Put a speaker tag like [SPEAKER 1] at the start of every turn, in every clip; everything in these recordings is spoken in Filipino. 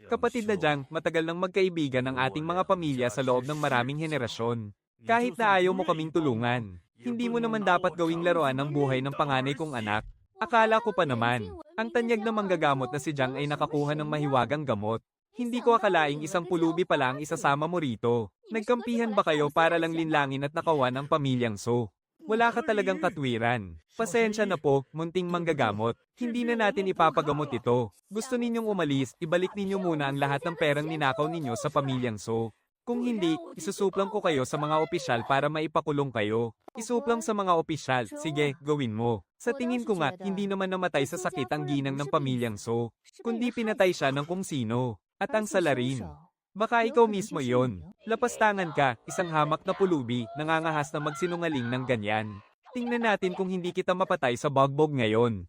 [SPEAKER 1] Kapatid na Jiang, matagal nang magkaibigan ang ating mga pamilya sa loob ng maraming henerasyon. Kahit na ayaw mo kaming tulungan, hindi mo naman dapat gawing laruan ng buhay ng panganay kong anak. Akala ko pa naman, ang tanyag na manggagamot na si Jiang ay nakakuha ng mahiwagang gamot. Hindi ko akalaing isang pulubi pala ang isasama mo rito. Nagkampihan ba kayo para lang linlangin at nakawan ang pamilyang So? Wala ka talagang katwiran. Pasensya na po, munting manggagamot. Hindi na natin ipapagamot ito. Gusto ninyong umalis, ibalik ninyo muna ang lahat ng perang ninakaw ninyo sa pamilyang So. Kung hindi, isusuplang ko kayo sa mga opisyal para maipakulong kayo. Isuplang sa mga opisyal, sige, gawin mo. Sa tingin ko nga, hindi naman namatay sa sakit ang ginang ng pamilyang So, kundi pinatay siya ng kung sino. At ang salarin. Baka ikaw mismo yon. Lapastangan ka, isang hamak na pulubi, nangangahas na magsinungaling ng ganyan. Tingnan natin kung hindi kita mapatay sa bogbog ngayon.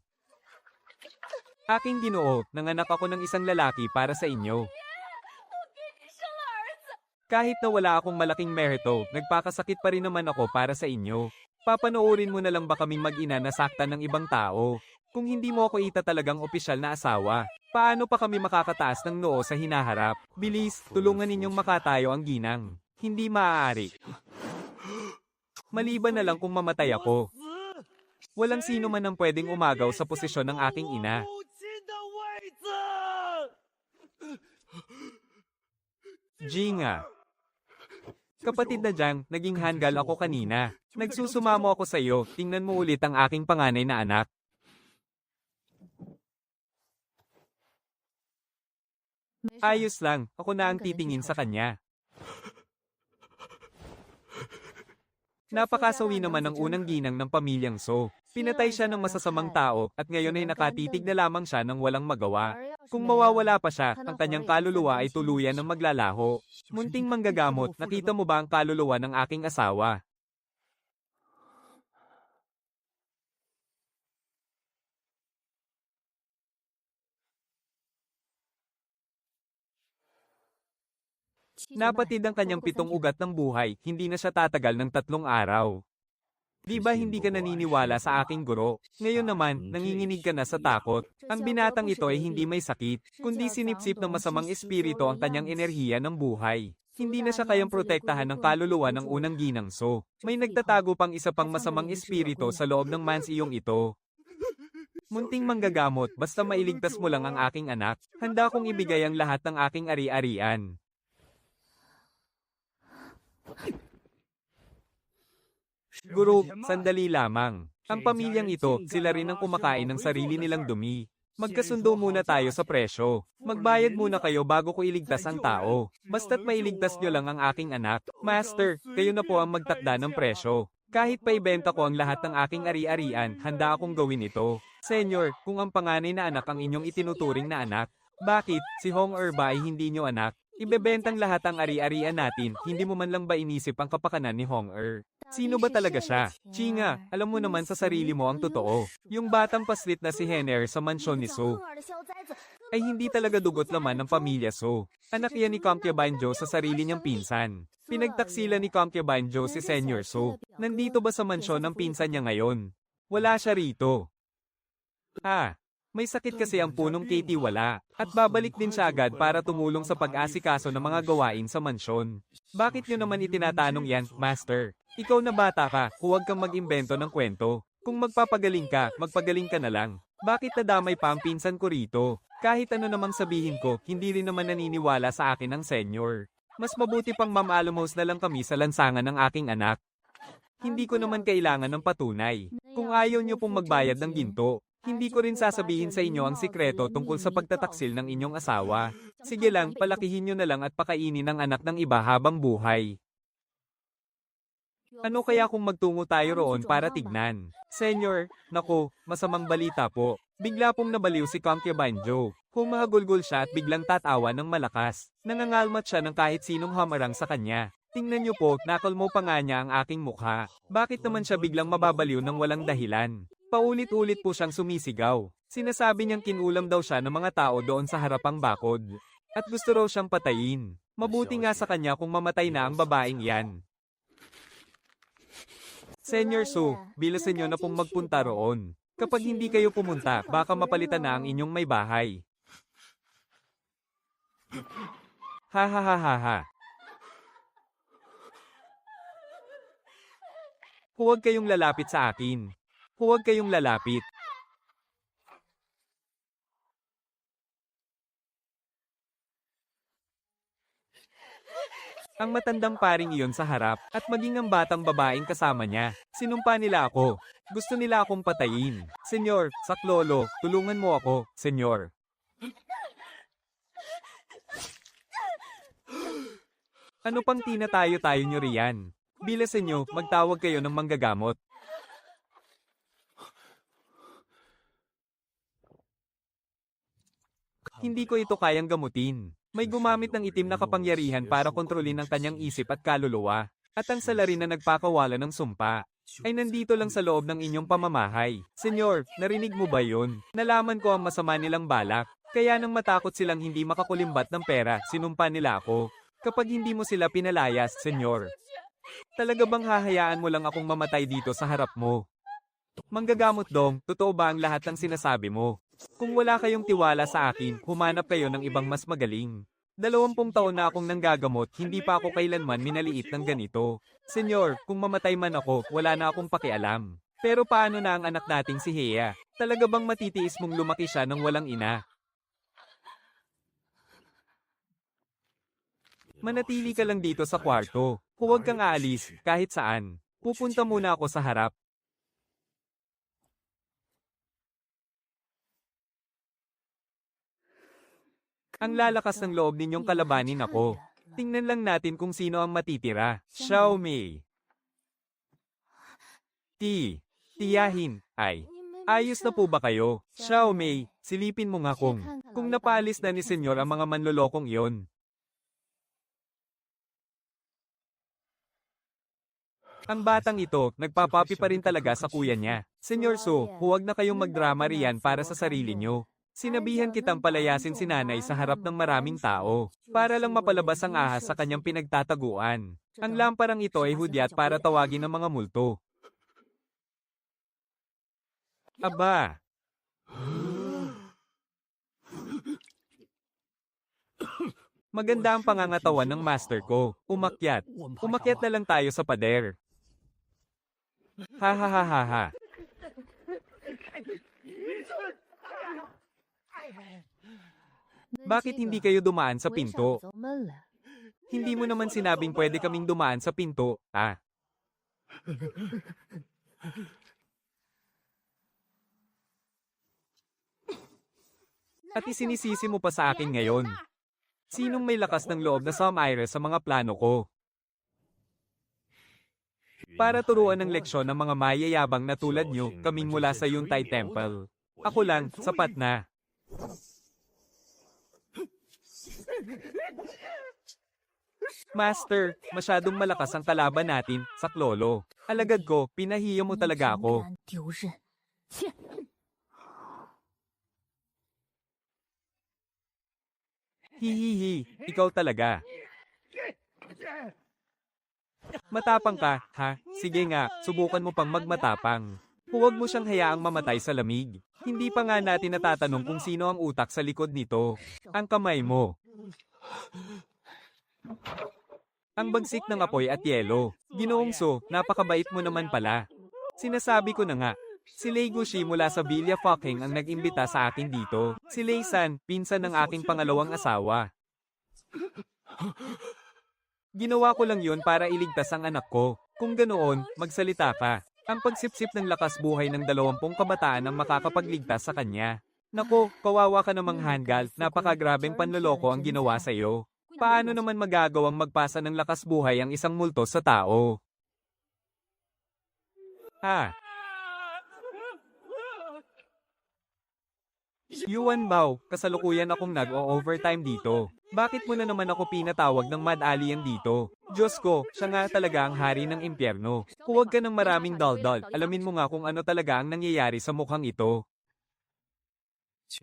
[SPEAKER 1] Aking Ginoo, nanganak ako ng isang lalaki para sa inyo. Kahit na wala akong malaking merito, nagpakasakit pa rin naman ako para sa inyo. Papanoorin mo na lang ba kaming mag-ina na saktan ng ibang tao? Kung hindi mo ako talagang opisyal na asawa, paano pa kami makakataas ng noo sa hinaharap? Bilis, tulungan ninyong makatayo ang ginang. Hindi maaari. Maliban na lang kung mamatay ako. Walang sino man ang pwedeng umagaw sa posisyon ng aking ina. Jinga. Kapatid na Jiang, naging handgal ako kanina. Nagsusumamo ako sa iyo, tingnan mo ulit ang aking panganay na anak. Ayos lang, ako na ang titingin sa kanya. Napakasawi naman ang unang ginang ng pamilyang So. Pinatay siya ng masasamang tao at ngayon ay nakatitig na lamang siya ng walang magawa. Kung mawawala pa siya, ang kanyang kaluluwa ay tuluyan ng maglalaho. Munting manggagamot, nakita mo ba ang kaluluwa ng aking asawa? Napatid ang kanyang 7 ugat ng buhay, hindi na siya tatagal ng 3 araw. Di ba hindi ka naniniwala sa aking guro? Ngayon naman, nanginginig ka na sa takot. Ang binatang ito ay hindi may sakit, kundi sinipsip ng masamang espiritu ang kanyang enerhiya ng buhay. Hindi na siya kayang protektahan ng kaluluwa ng unang ginang So. May nagtatago pang isa pang masamang espiritu sa loob ng mansiyong ito. Munting manggagamot, basta mailigtas mo lang ang aking anak, handa kong ibigay ang lahat ng aking ari-arian. Guro, sandali lamang. Ang pamilyang ito, sila rin ang kumakain ng sarili nilang dumi. Magkasundo muna tayo sa presyo. Magbayad muna kayo bago ko iligtas ang tao. Basta't mailigtas nyo lang ang aking anak. Master, kayo na po ang magtakda ng presyo. Kahit pa ibenta ko ang lahat ng aking ari-arian, handa akong gawin ito. Senyor, kung ang panganay na anak ang inyong itinuturing na anak, bakit, si Hong-er ba ay hindi nyo anak? Ibebentang lahat ang ari-arian natin, hindi mo man lang ba inisip ang kapakanan ni Hong-er? Sino ba talaga siya? Chinga, alam mo naman sa sarili mo ang totoo. Yung batang paslit na si Hener sa mansyon ni So ay hindi talaga dugot laman ng pamilya So. Anak yan ni Concubine Joe sa sarili niyang pinsan. Pinagtaksila ni Concubine Joe si Senior So. Nandito ba sa mansyon ng pinsan niya ngayon? Wala siya rito. May sakit kasi ang punong Katie wala, at babalik din siya agad para tumulong sa pag-asikaso ng mga gawain sa mansyon. Bakit nyo naman itinatanong yan, Master? Ikaw na bata ka, huwag kang mag-imbento ng kwento. Kung magpapagaling ka, magpagaling ka na lang. Bakit nadamay pa ang pinsan ko rito? Kahit ano namang sabihin ko, hindi rin naman naniniwala sa akin ang senyor. Mas mabuti pang mamaalumos na lang kami sa lansangan ng aking anak. Hindi ko naman kailangan ng patunay. Kung ayaw nyo pong magbayad ng ginto, hindi ko rin sasabihin sa inyo ang sikreto tungkol sa pagtataksil ng inyong asawa. Sige lang, palakihin nyo na lang at pakainin ang anak ng iba habang buhay. Ano kaya kung magtungo tayo roon para tignan? Senyor, naku, masamang balita po. Bigla pong nabaliw si Concubine Joe. Humahagulgol siya at biglang tatawa ng malakas. Nangangalmat siya ng kahit sinong hamarang sa kanya. Tingnan niyo po, nakalmo pa nga niya ang aking mukha. Bakit naman siya biglang mababaliw ng walang dahilan? Paulit-ulit po siyang sumisigaw. Sinasabi niyang kinulam daw siya ng mga tao doon sa harapang bakod. At gusto raw siyang patayin. Mabuti nga sa kanya kung mamatay na ang babaeng yan. Senyor Su, bilasan niyo na pong magpunta roon. Kapag hindi kayo pumunta, baka mapalitan na ang inyong may bahay. Ha ha ha ha ha. Huwag kayong lalapit sa akin. Huwag kayong lalapit. Ang matandang paring iyon sa harap, at maging ang batang babaeng kasama niya. Sinumpa nila ako. Gusto nila akong patayin. Senyor, saklolo, tulungan mo ako, senyor. Ano pang tinatayo-tayo nyo riyan? Bilasan nyo, magtawag kayo ng manggagamot. Hindi ko ito kayang gamutin. May gumamit ng itim na kapangyarihan para kontrolin ang kanyang isip at kaluluwa. At ang salarin na nagpakawala ng sumpa ay nandito lang sa loob ng inyong pamamahay. Senyor, narinig mo ba yun? Nalaman ko ang masama nilang balak. Kaya nang matakot silang hindi makakulimbat ng pera, sinumpa nila ako. Kapag hindi mo sila pinalayas, senyor. Talaga bang hahayaan mo lang akong mamatay dito sa harap mo? Manggagamot dong, totoo ba ang lahat ng sinasabi mo? Kung wala kayong tiwala sa akin, humanap kayo ng ibang mas magaling. 20 taon na akong nanggagamot, hindi pa ako kailanman minaliit ng ganito. Senyor, kung mamatay man ako, wala na akong pakialam. Pero paano na ang anak nating si Hea? Talaga bang matitiis mong lumaki siya ng walang ina? Manatili ka lang dito sa kwarto. Huwag kang aalis, kahit saan. Pupunta muna ako sa harap. Ang lalakas ng loob ninyong kalabanin ako. Tingnan lang natin kung sino ang matitira. Xiao Mei. Tiyahin, ay. Ayos na po ba kayo? Xiao Mei, silipin mo nga kung napaalis na ni senyor ang mga manlolokong iyon. Ang batang ito, nagpapapi pa rin talaga sa kuya niya. Senyor Su, huwag na kayong magdrama riyan para sa sarili nyo. Sinabihan kitang palayasin si nanay sa harap ng maraming tao, para lang mapalabas ang ahas sa kanyang pinagtataguan. Ang lamparang ito ay hudyat para tawagin ng mga multo. Aba! Maganda ang pangangatawan ng master ko. Umakyat. Umakyat na lang tayo sa pader. Ha ha ha ha ha. Bakit hindi kayo dumaan sa pinto? Hindi mo naman sinabing pwede kaming dumaan sa pinto, ah. At isinisisi mo pa sa akin ngayon. Sinong may lakas ng loob na sumire sa mga plano ko? Para turuan ng leksyon ng mga mayayabang na tulad nyo, kaming mula sa Yuntai Temple. Ako lang, sapat na. Master, masyadong malakas ang kalaban natin, saklolo. Alagad ko, pinahiya mo talaga ako. Hihihi, ikaw talaga. Matapang ka, ha? Sige nga, subukan mo pang magmatapang. Huwag mo siyang hayaang mamatay sa lamig. Hindi pa nga natin natatanong kung sino ang utak sa likod nito. Ang kamay mo. Ang bagsik ng apoy at yelo. Ginoong Su, napakabait mo naman pala. Sinasabi ko na nga. Si Lei Gushi mula sa Villa Fucking ang nag-imbita sa akin dito. Si Lei San, pinsan ng aking pangalawang asawa. Ginawa ko lang yun para iligtas ang anak ko. Kung ganoon, magsalita ka. Ang pagsipsip ng lakas buhay ng 20 kabataan ang makakapagligtas sa kanya. Nako, kawawa ka namang Hangul, napakagrabeng panloloko ang ginawa sa iyo. Paano naman magagawang magpasa ng lakas buhay ang isang multo sa tao? Ha? Yuan Bao, kasalukuyan akong nag-o-overtime dito. Bakit mo na naman ako pinatawag ng mad alien dito? Diyos ko, siya nga talaga ang hari ng impyerno. Huwag ka ng maraming daldal, alamin mo nga kung ano talaga ang nangyayari sa mukhang ito.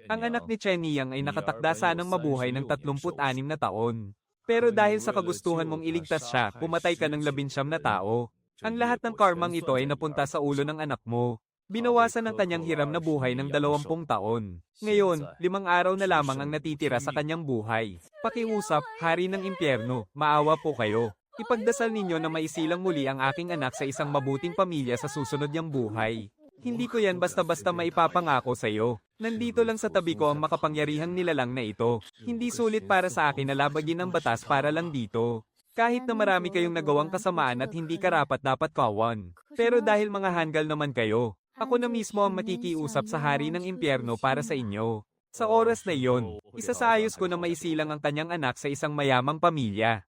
[SPEAKER 1] Ang anak ni Chen Niang ay nakatakda sanang mabuhay ng 36 na taon. Pero dahil sa kagustuhan mong iligtas siya, pumatay ka ng 19 na tao. Ang lahat ng karmang ito ay napunta sa ulo ng anak mo. Binawasan ng kanyang hiram na buhay ng 20 taon. Ngayon, 5 araw na lamang ang natitira sa kanyang buhay. Pakiusap, Hari ng Impyerno, maawa po kayo. Ipagdasal ninyo na maisilang muli ang aking anak sa isang mabuting pamilya sa susunod niyang buhay. Hindi ko yan basta-basta maipapangako sa iyo. Nandito lang sa tabi ko ang makapangyarihang nilalang na ito. Hindi sulit para sa akin na labagin ang batas para lang dito. Kahit na marami kayong nagawang kasamaan at hindi karapat-dapat kawan. Pero dahil mga hanggal naman kayo, ako na mismo ang makikiusap sa Hari ng Impyerno para sa inyo. Sa oras na iyon, isasaayos ko na maisilang ang kanyang anak sa isang mayamang pamilya.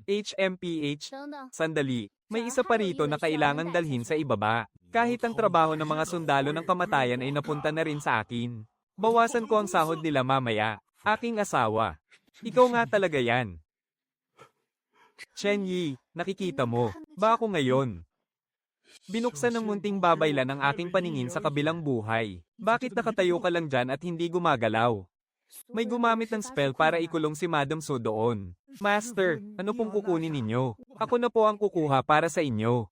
[SPEAKER 1] HMPH, sandali, may isa pa rito na kailangang dalhin sa ibaba. Kahit ang trabaho ng mga sundalo ng kamatayan ay napunta na rin sa akin. Bawasan ko ang sahod nila mamaya. Aking asawa. Ikaw nga talaga yan. Chen Yi, nakikita mo, ba ako ngayon? Binuksan ng munting babaylan ang aking paningin sa kabilang buhay. Bakit nakatayo ka lang dyan at hindi gumagalaw? May gumamit ng spell para ikulong si Madam So doon. Master, ano pong kukunin ninyo? Ako na po ang kukuha para sa inyo.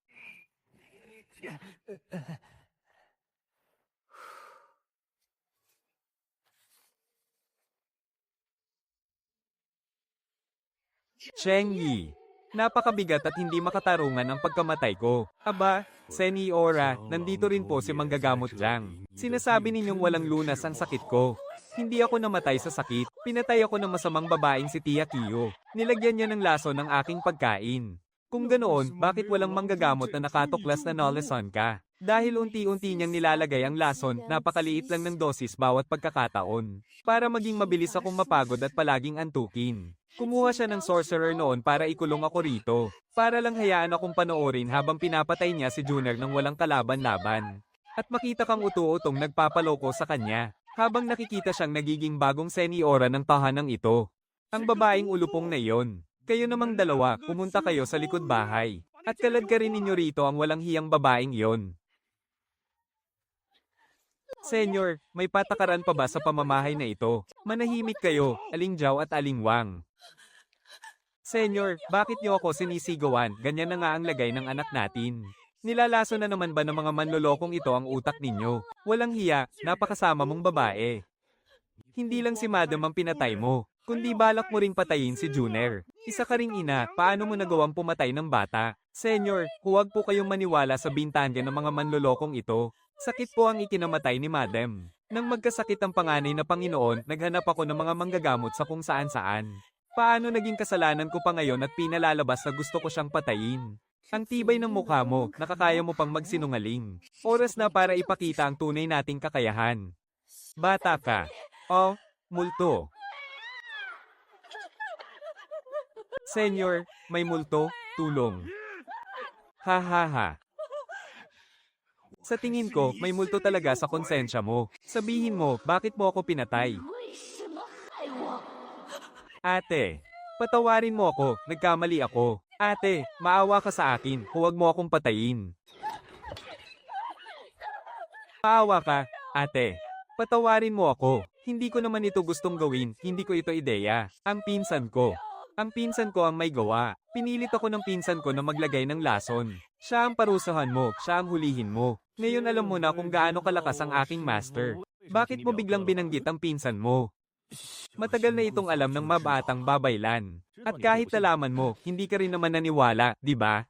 [SPEAKER 1] Cheng Yi. Napakabigat at hindi makatarungan ang pagkamatay ko. Aba, Seniora, nandito rin po si Manggagamot Jiang. Sinasabi ninyong walang lunas ang sakit ko. Hindi ako namatay sa sakit. Pinatay ako ng masamang babaeng si Tia Kiyo. Nilagyan niya ng laso ng aking pagkain. Kung ganoon, bakit walang manggagamot na nakatuklas na nalason ka? Dahil unti-unti niyang nilalagay ang lason, napakaliit lang ng dosis bawat pagkakataon. Para maging mabilis akong mapagod at palaging antukin. Kumuha siya ng sorcerer noon para ikulong ako rito. Para lang hayaan akong panoorin habang pinapatay niya si Junior nang walang kalaban-laban. At makita kang utu-utong nagpapaloko sa kanya. Habang nakikita siyang nagiging bagong seniora ng tahanang ito. Ang babaeng ulupong na iyon. Kayo namang dalawa, pumunta kayo sa likod bahay. At kalad ka rin ninyo rito ang walang hiyang babaeng iyon. Senyor, may patakaran pa ba sa pamamahay na ito? Manahimik kayo, Aling Jiao at Aling Wang. Senyor, bakit niyo ako sinisigawan? Ganyan na nga ang lagay ng anak natin. Nilalaso na naman ba ng mga manlolokong ito ang utak ninyo? Walang hiya, napakasama mong babae. Hindi lang si Madam ang pinatay mo, kundi balak mo ring patayin si Junior. Isa ka ring ina, paano mo nagawang pumatay ng bata? Senyor, huwag po kayong maniwala sa bintangan ng mga manlolokong ito. Sakit po ang ikinamatay ni Madam. Nang magkasakit ang panganay na Panginoon, naghanap ako ng mga manggagamot sa kung saan-saan. Paano naging kasalanan ko pa ngayon at pinalalabas na gusto ko siyang patayin? Ang tibay ng mukha mo, nakakaya mo pang magsinungaling. Oras na para ipakita ang tunay nating kakayahan. Bata ka. O, multo. Senyor, may multo, tulong. Ha ha ha. Sa tingin ko, may multo talaga sa konsensya mo. Sabihin mo, bakit mo ako pinatay? Ate, patawarin mo ako, nagkamali ako. Ate, maawa ka sa akin, huwag mo akong patayin. Maawa ka, ate. Patawarin mo ako. Hindi ko naman ito gustong gawin, hindi ko ito ideya. Ang pinsan ko. Ang pinsan ko ang may gawa. Pinilit ako ng pinsan ko na maglagay ng lason. Siya ang parusahan mo, siya ang hulihin mo. Ngayon alam mo na kung gaano kalakas ang aking master. Bakit mo biglang binanggit ang pinsan mo? Matagal na itong alam ng mabatang babaylan. At kahit nalaman mo, hindi ka rin naman naniwala, di ba?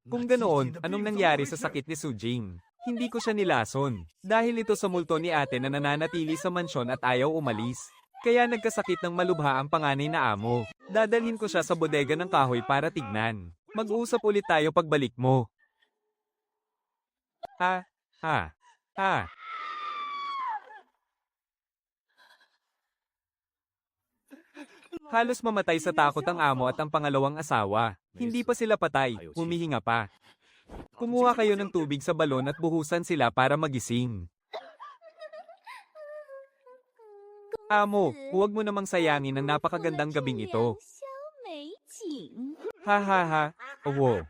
[SPEAKER 1] Kung ganoon, anong nangyari sa sakit ni Sujing? Hindi ko siya nilason. Dahil ito sa multo ni ate na nananatili sa mansyon at ayaw umalis. Kaya nagkasakit ng malubha ang panganay na amo. Dadalhin ko siya sa bodega ng kahoy para tignan. Mag-uusap ulit tayo pagbalik mo. Ha? Ha? Ha? Halos mamatay sa takot ang amo at ang pangalawang asawa. Hindi pa sila patay, humihinga pa. Kumuha kayo ng tubig sa balon at buhusan sila para magising. Amo, huwag mo namang sayangin ang napakagandang gabing ito. Ha ha ha, owo.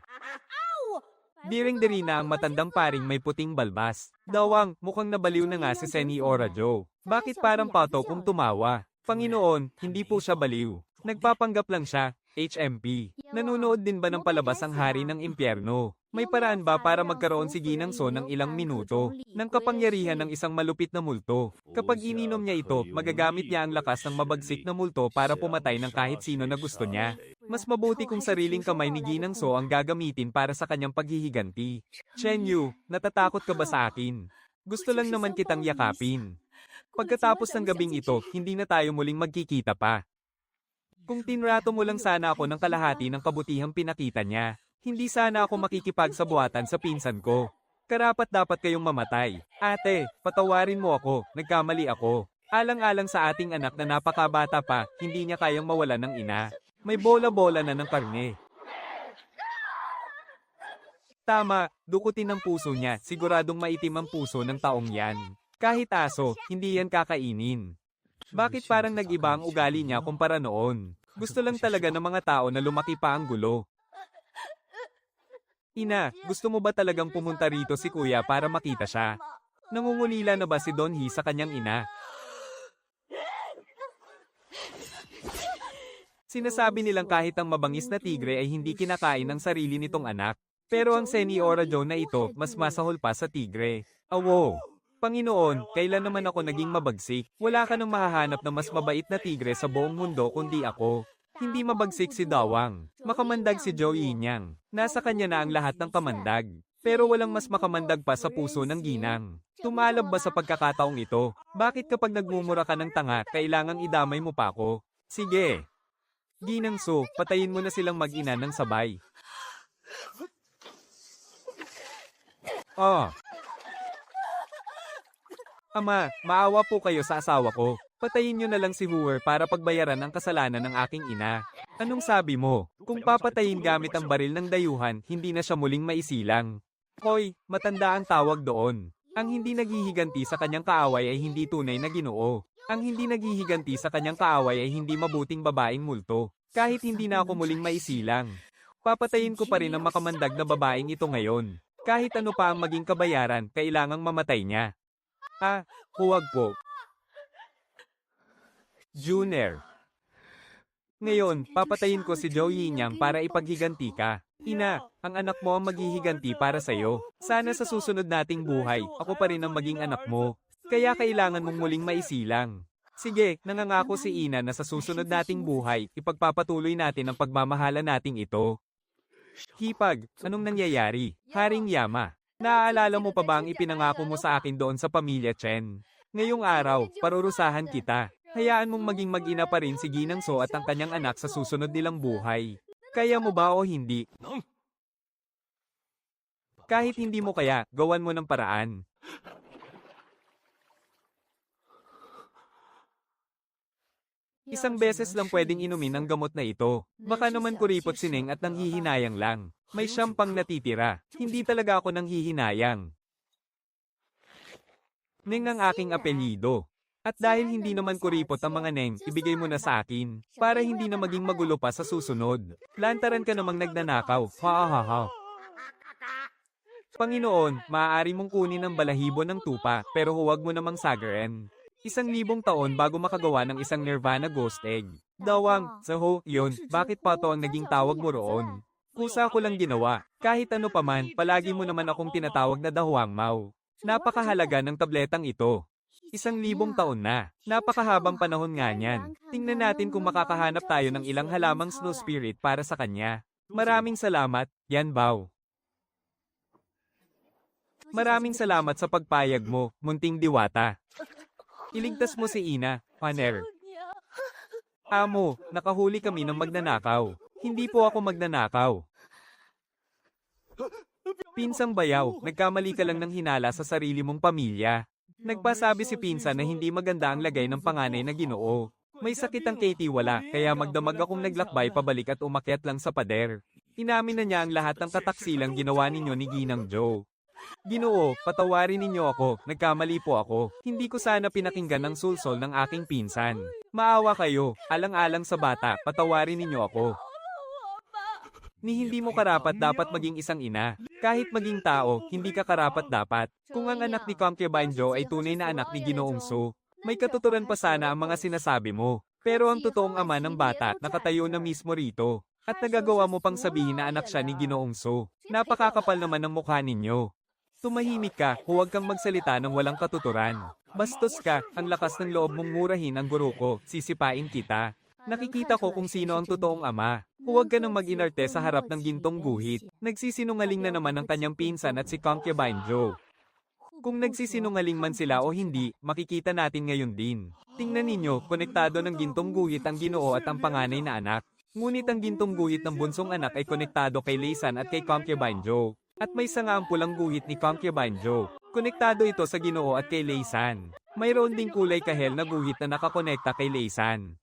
[SPEAKER 1] Diring-diri na ang matandang paring may puting balbas. Dawang, mukhang nabaliw na nga si Seniora Joe. Bakit parang pato kung tumawa? Panginoon, hindi po siya baliw. Nagpapanggap lang siya. HMP. Nanonood din ba ng palabas ang Hari ng Impyerno? May paraan ba para magkaroon si Ginang So ng ilang minuto ng kapangyarihan ng isang malupit na multo? Kapag ininom niya ito, magagamit niya ang lakas ng mabagsik na multo para pumatay ng kahit sino na gusto niya. Mas mabuti kung sariling kamay ni Ginang So ang gagamitin para sa kanyang paghihiganti. Chen Yu, natatakot ka ba sa akin? Gusto lang naman kitang yakapin. Pagkatapos ng gabing ito, hindi na tayo muling magkikita pa. Kung tinrato mo lang sana ako ng kalahati ng kabutihang pinakita niya, hindi sana ako makikipagsabuatan sa pinsan ko. Karapat dapat kayong mamatay. Ate, patawarin mo ako, nagkamali ako. Alang-alang sa ating anak na napakabata pa, hindi niya kayang mawala ng ina. May bola-bola na ng karne. Tama, dukutin ang puso niya, siguradong maitim ang puso ng taong yan. Kahit aso, hindi yan kakainin. Bakit parang nag-iba ang ugali niya kumpara noon? Gusto lang talaga ng mga tao na lumaki pa ang gulo. Ina, gusto mo ba talagang pumunta rito si kuya para makita siya? Nangungulila na ba si Don Hee sa kanyang ina? Sinasabi nilang kahit ang mabangis na tigre ay hindi kinakain ng sarili nitong anak. Pero ang Seniora Joe na ito, mas masahol pa sa tigre. Awo! Panginoon, kailan naman ako naging mabagsik? Wala ka nang mahahanap na mas mabait na tigre sa buong mundo kundi ako. Hindi mabagsik si Dawang. Makamandag si Zhou Yinyang. Nasa kanya na ang lahat ng kamandag. Pero walang mas makamandag pa sa puso ng ginang. Tumalab ba sa pagkakataong ito? Bakit kapag nagmumura ka ng tanga, kailangang idamay mo pa ako? Sige. Ginang So, patayin mo na silang mag-ina ng sabay. Ama, maawa po kayo sa asawa ko. Patayin niyo na lang si Hoover para pagbayaran ang kasalanan ng aking ina. Anong sabi mo? Kung papatayin gamit ang baril ng dayuhan, hindi na siya muling maisilang. Hoy, matanda ang tawag doon. Ang hindi naghihiganti sa kanyang kaaway ay hindi tunay na Ginoo. Ang hindi naghihiganti sa kanyang kaaway ay hindi mabuting babaeng multo. Kahit hindi na ako muling maisilang. Papatayin ko pa rin ang makamandag na babaeng ito ngayon. Kahit ano pa ang maging kabayaran, kailangang mamatay niya. Huwag po. Junior. Ngayon, papatayin ko si Zhou Yinyang para ipaghiganti ka. Ina, ang anak mo ang maghihiganti para sa'yo. Sana sa susunod nating buhay, ako pa rin ang maging anak mo. Kaya kailangan mong muling maisilang. Sige, nangangako si Ina na sa susunod nating buhay, ipagpapatuloy natin ang pagmamahala nating ito. Hipag, anong nangyayari? Haring Yama, naaalala mo pa ba ang ipinangako mo sa akin doon sa pamilya Chen? Ngayong araw, parurusahan kita. Hayaan mong maging mag-ina pa rin si Ginang So at ang kanyang anak sa susunod nilang buhay. Kaya mo ba o hindi? Kahit hindi mo kaya, gawan mo ng paraan. Isang beses lang pwedeng inumin ang gamot na ito. Baka naman kuripot si Neng at nanghihinayang lang. May siyam pang natitira. Hindi talaga ako nanghihinayang. Neng ang aking apelyido. At dahil hindi naman kuripot ang mga Neng, ibigay mo na sa akin. Para hindi na maging magulo pa sa susunod. Lantaran ka namang nagnanakaw. Ha. Panginoon, maaari mong kunin ang balahibo ng tupa, pero huwag mo namang sagarin. 1,000 taon bago makagawa ng isang Nirvana Ghost Egg. Dawang, Saho, yun, bakit pa to ang naging tawag mo roon? Kusa ko lang ginawa. Kahit ano pa man, palagi mo naman akong tinatawag na Dahuang Mau. Napakahalaga ng tabletang ito. 1,000 taon na. Napakahabang panahon nga niyan. Tingnan natin kung makakahanap tayo ng ilang halamang snow spirit para sa kanya. Maraming salamat, Yan Bao. Maraming salamat sa pagpayag mo, munting diwata. Iligtas mo si Ina, Paner. Amo, nakahuli kami ng magnanakaw. Hindi po ako magnanakaw. Pinsang bayaw, nagkamali ka lang ng hinala sa sarili mong pamilya. Nagpasabi si Pinsan na hindi maganda ang lagay ng panganay na Ginoo. May sakit ang Katie wala, kaya magdamag akong naglakbay pabalik at umakyat lang sa pader. Inamin na niya ang lahat ng kataksilang ginawa ninyo ni Ginang Joe. Ginoo, patawarin ninyo ako, nagkamali po ako. Hindi ko sana pinakinggan ang sulsol ng aking pinsan. Maawa kayo, alang-alang sa bata, patawarin ninyo ako. Ni hindi mo karapat dapat maging isang ina. Kahit maging tao, hindi ka karapat dapat. Kung ang anak ni Concubine Joe ay tunay na anak ni Ginoong So, may katuturan pa sana ang mga sinasabi mo. Pero ang totoong ama ng bata, nakatayo na mismo rito. At nagagawa mo pang sabihin na anak siya ni Ginoong So. Napakakapal naman ng mukha ninyo. Tumahimik ka, huwag kang magsalita ng walang katuturan. Bastos ka, ang lakas ng loob mong murahin ang guro ko, sisipain kita. Nakikita ko kung sino ang totoong ama. Huwag ka nang mag-inarte sa harap ng gintong guhit. Nagsisinungaling na naman ang kanyang pinsan at si Concubine Joe. Kung nagsisinungaling man sila o hindi, makikita natin ngayon din. Tingnan ninyo, konektado ng gintong guhit ang Ginoo at ang panganay na anak. Ngunit ang gintong guhit ng bunsong anak ay konektado kay Laysan at kay Concubine Joe. At may sanga ang pulang guhit ni Concubine Joe. Konektado ito sa Ginoo at kay Laysan. Mayroon ding kulay kahel na guhit na nakakonekta kay Laysan.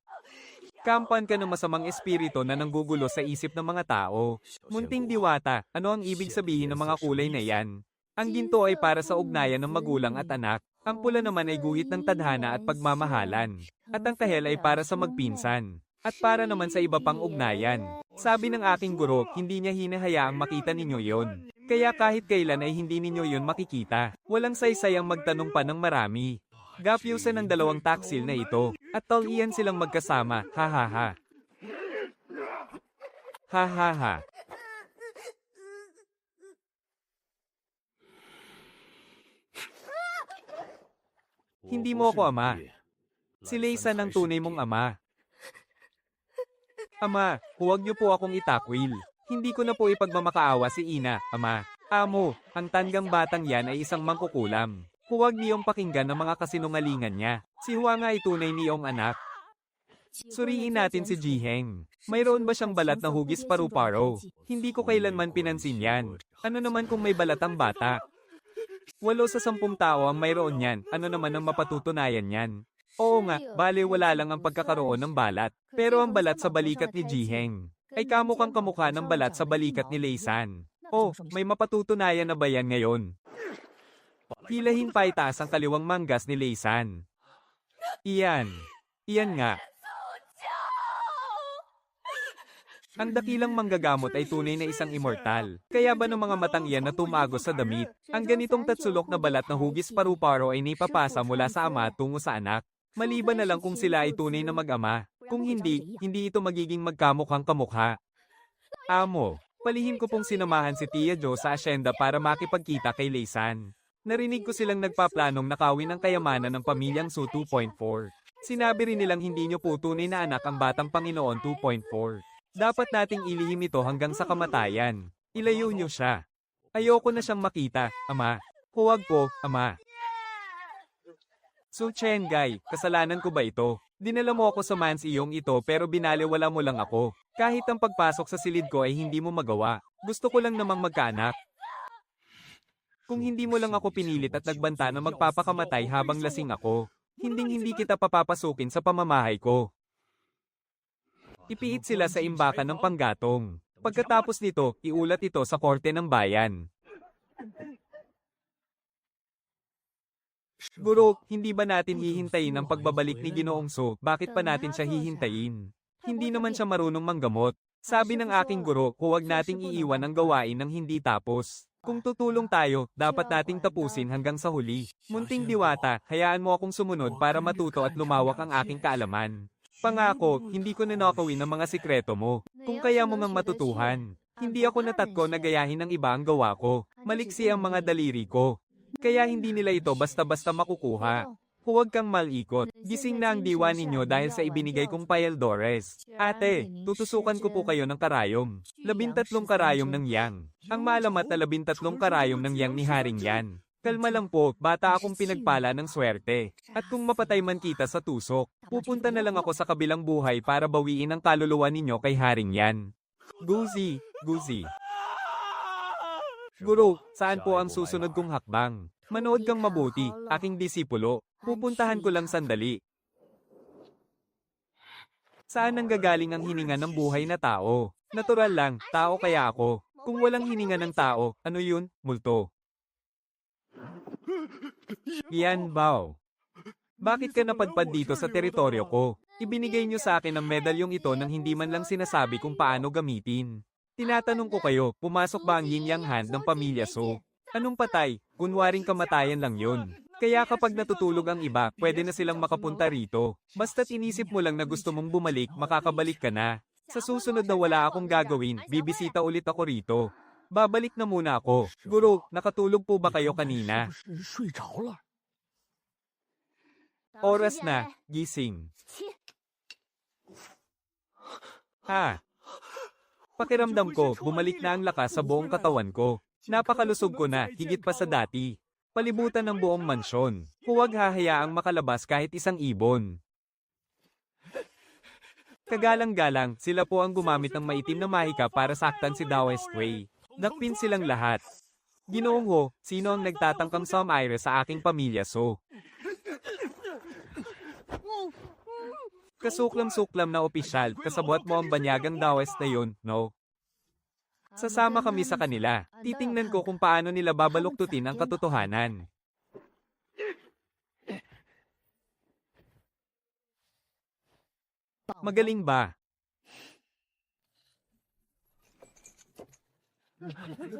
[SPEAKER 1] Kampan ka ng masamang espiritu na nanggugulo sa isip ng mga tao. Munting diwata, ano ang ibig sabihin ng mga kulay na yan? Ang ginto ay para sa ugnayan ng magulang at anak. Ang pula naman ay guhit ng tadhana at pagmamahalan. At ang kahel ay para sa magpinsan. At para naman sa iba pang ugnayan. Sabi ng aking guro, hindi niya hinahayaang makita ninyo yon. Kaya kahit kailan ay hindi ninyo yon makikita. Walang saysayang magtanong pa ng marami. Gapyusan ng dalawang taksil na ito. At talian silang magkasama, ha ha ha. Ha ha ha. Hindi mo ako ama. Si Laysan ang tunay mong ama. Ama, huwag niyo po akong itakwil. Hindi ko na po ipagmamakaawa si Ina, ama. Amo, ang tanggang batang yan ay isang mangkukulam. Huwag niyong pakinggan ang mga kasinungalingan niya. Si Hua nga ay tunay niyong anak. Suriin natin si Jiheng. Mayroon ba siyang balat na hugis paru-paro? Hindi ko kailanman pinansin yan. Ano naman kung may balat ang bata? 8 sa 10 tao ang mayroon yan. Ano naman ang mapatutunayan yan? Oo nga, bale wala lang ang pagkakaroon ng balat. Pero ang balat sa balikat ni Jiheng ay kamukhang kamukha ng balat sa balikat ni Laysan. Oh, may mapatutunayan na ba yan ngayon? Hilahin pa itaas ang kaliwang manggas ni Laysan. Iyan. Iyan nga. Ang dakilang manggagamot ay tunay na isang immortal. Kaya ba ng mga matang iyan na tumagos sa damit? Ang ganitong tatsulok na balat na hugis paru-paro ay naipapasa mula sa ama tungo sa anak. Maliban na lang kung sila ay tunay na mag-ama. Kung hindi, hindi ito magiging magkamukhang kamukha. Amo, palihim ko pong sinamahan si Tia Jo sa asyenda para makipagkita kay Laysan. Narinig ko silang nagpaplanong nakawin ang kayamanan ng pamilyang Su 2.4. Sinabi rin nilang hindi nyo po tunay na anak ang batang Panginoon 2.4. Dapat nating ilihim ito hanggang sa kamatayan. Ilayo nyo siya. Ayoko na siyang makita, ama. Huwag po, ama. So Chengay, kasalanan ko ba ito? Dinala mo ako sa mansiyong ito pero binaliwala mo lang ako. Kahit ang pagpasok sa silid ko ay hindi mo magawa. Gusto ko lang namang magkaanak. Kung hindi mo lang ako pinilit at nagbanta na magpapakamatay habang lasing ako, hindi kita papapasukin sa pamamahay ko. Ipiit sila sa imbakan ng panggatong. Pagkatapos nito, iulat ito sa korte ng bayan. Guro, hindi ba natin hihintayin ang pagbabalik ni Ginoong So? Bakit pa natin siya hihintayin? Hindi naman siya marunong manggamot. Sabi ng aking guro, huwag nating iiwan ang gawain ng hindi tapos. Kung tutulong tayo, dapat nating tapusin hanggang sa huli. Munting diwata, hayaan mo akong sumunod para matuto at lumawak ang aking kaalaman. Pangako, hindi ko nanakawin ang mga sikreto mo. Kung kaya mo ngang matutuhan. Hindi ako natatko na gayahin ng iba ang gawa ko. Maliksi ang mga daliri ko. Kaya hindi nila ito basta-basta makukuha. Huwag kang malikot. Gising na ang diwa ninyo dahil sa ibinigay kong payeldores. Ate, tutusukan ko po kayo ng karayom. 13 karayom ng yang. Ang malamat na 13 karayom ng yang ni Haring Yan. Kalma lang po, bata akong pinagpala ng swerte. At kung mapatay man kita sa tusok, pupunta na lang ako sa kabilang buhay para bawiin ang kaluluwa ninyo kay Haring Yan. Guzi, Guzi. Guro, saan po ang susunod kong hakbang? Manood kang mabuti, aking disipulo. Pupuntahan ko lang sandali. Saan nanggagaling ang hininga ng buhay na tao? Natural lang, tao kaya ako. Kung walang hininga ng tao, ano yun? Multo. Yan Bao. Bakit ka napadpad dito sa teritoryo ko? Ibinigay niyo sa akin ang medalyong ito nang hindi man lang sinasabi kung paano gamitin. Tinatanong ko kayo, pumasok ba ang yin yang hand ng pamilya So? Anong patay? Kunwaring kamatayan lang yun. Kaya kapag natutulog ang iba, pwede na silang makapunta rito. Basta't inisip mo lang na gusto mong bumalik, makakabalik ka na. Sa susunod na wala akong gagawin, bibisita ulit ako rito. Babalik na muna ako. Guro, nakatulog po ba kayo kanina? Oras na, gising. Ha? Pakiramdam ko, bumalik na ang lakas sa buong katawan ko. Napakalusog ko na, higit pa sa dati. Palibutan ng buong mansyon. Huwag hahayaang makalabas kahit isang ibon. Kagalang-galang, sila po ang gumamit ng maitim na mahika para saktan si Daoist Wei. Nakpin silang lahat. Ginoong Ho, sino ang nagtatangkang sumaire sa aking pamilya so? Kasuklam-suklam na opisyal, kasabwat mo ang banyagang Daoist na yun, no? Sasama kami sa kanila. Titingnan ko kung paano nila babaluktutin ang katotohanan. Magaling ba?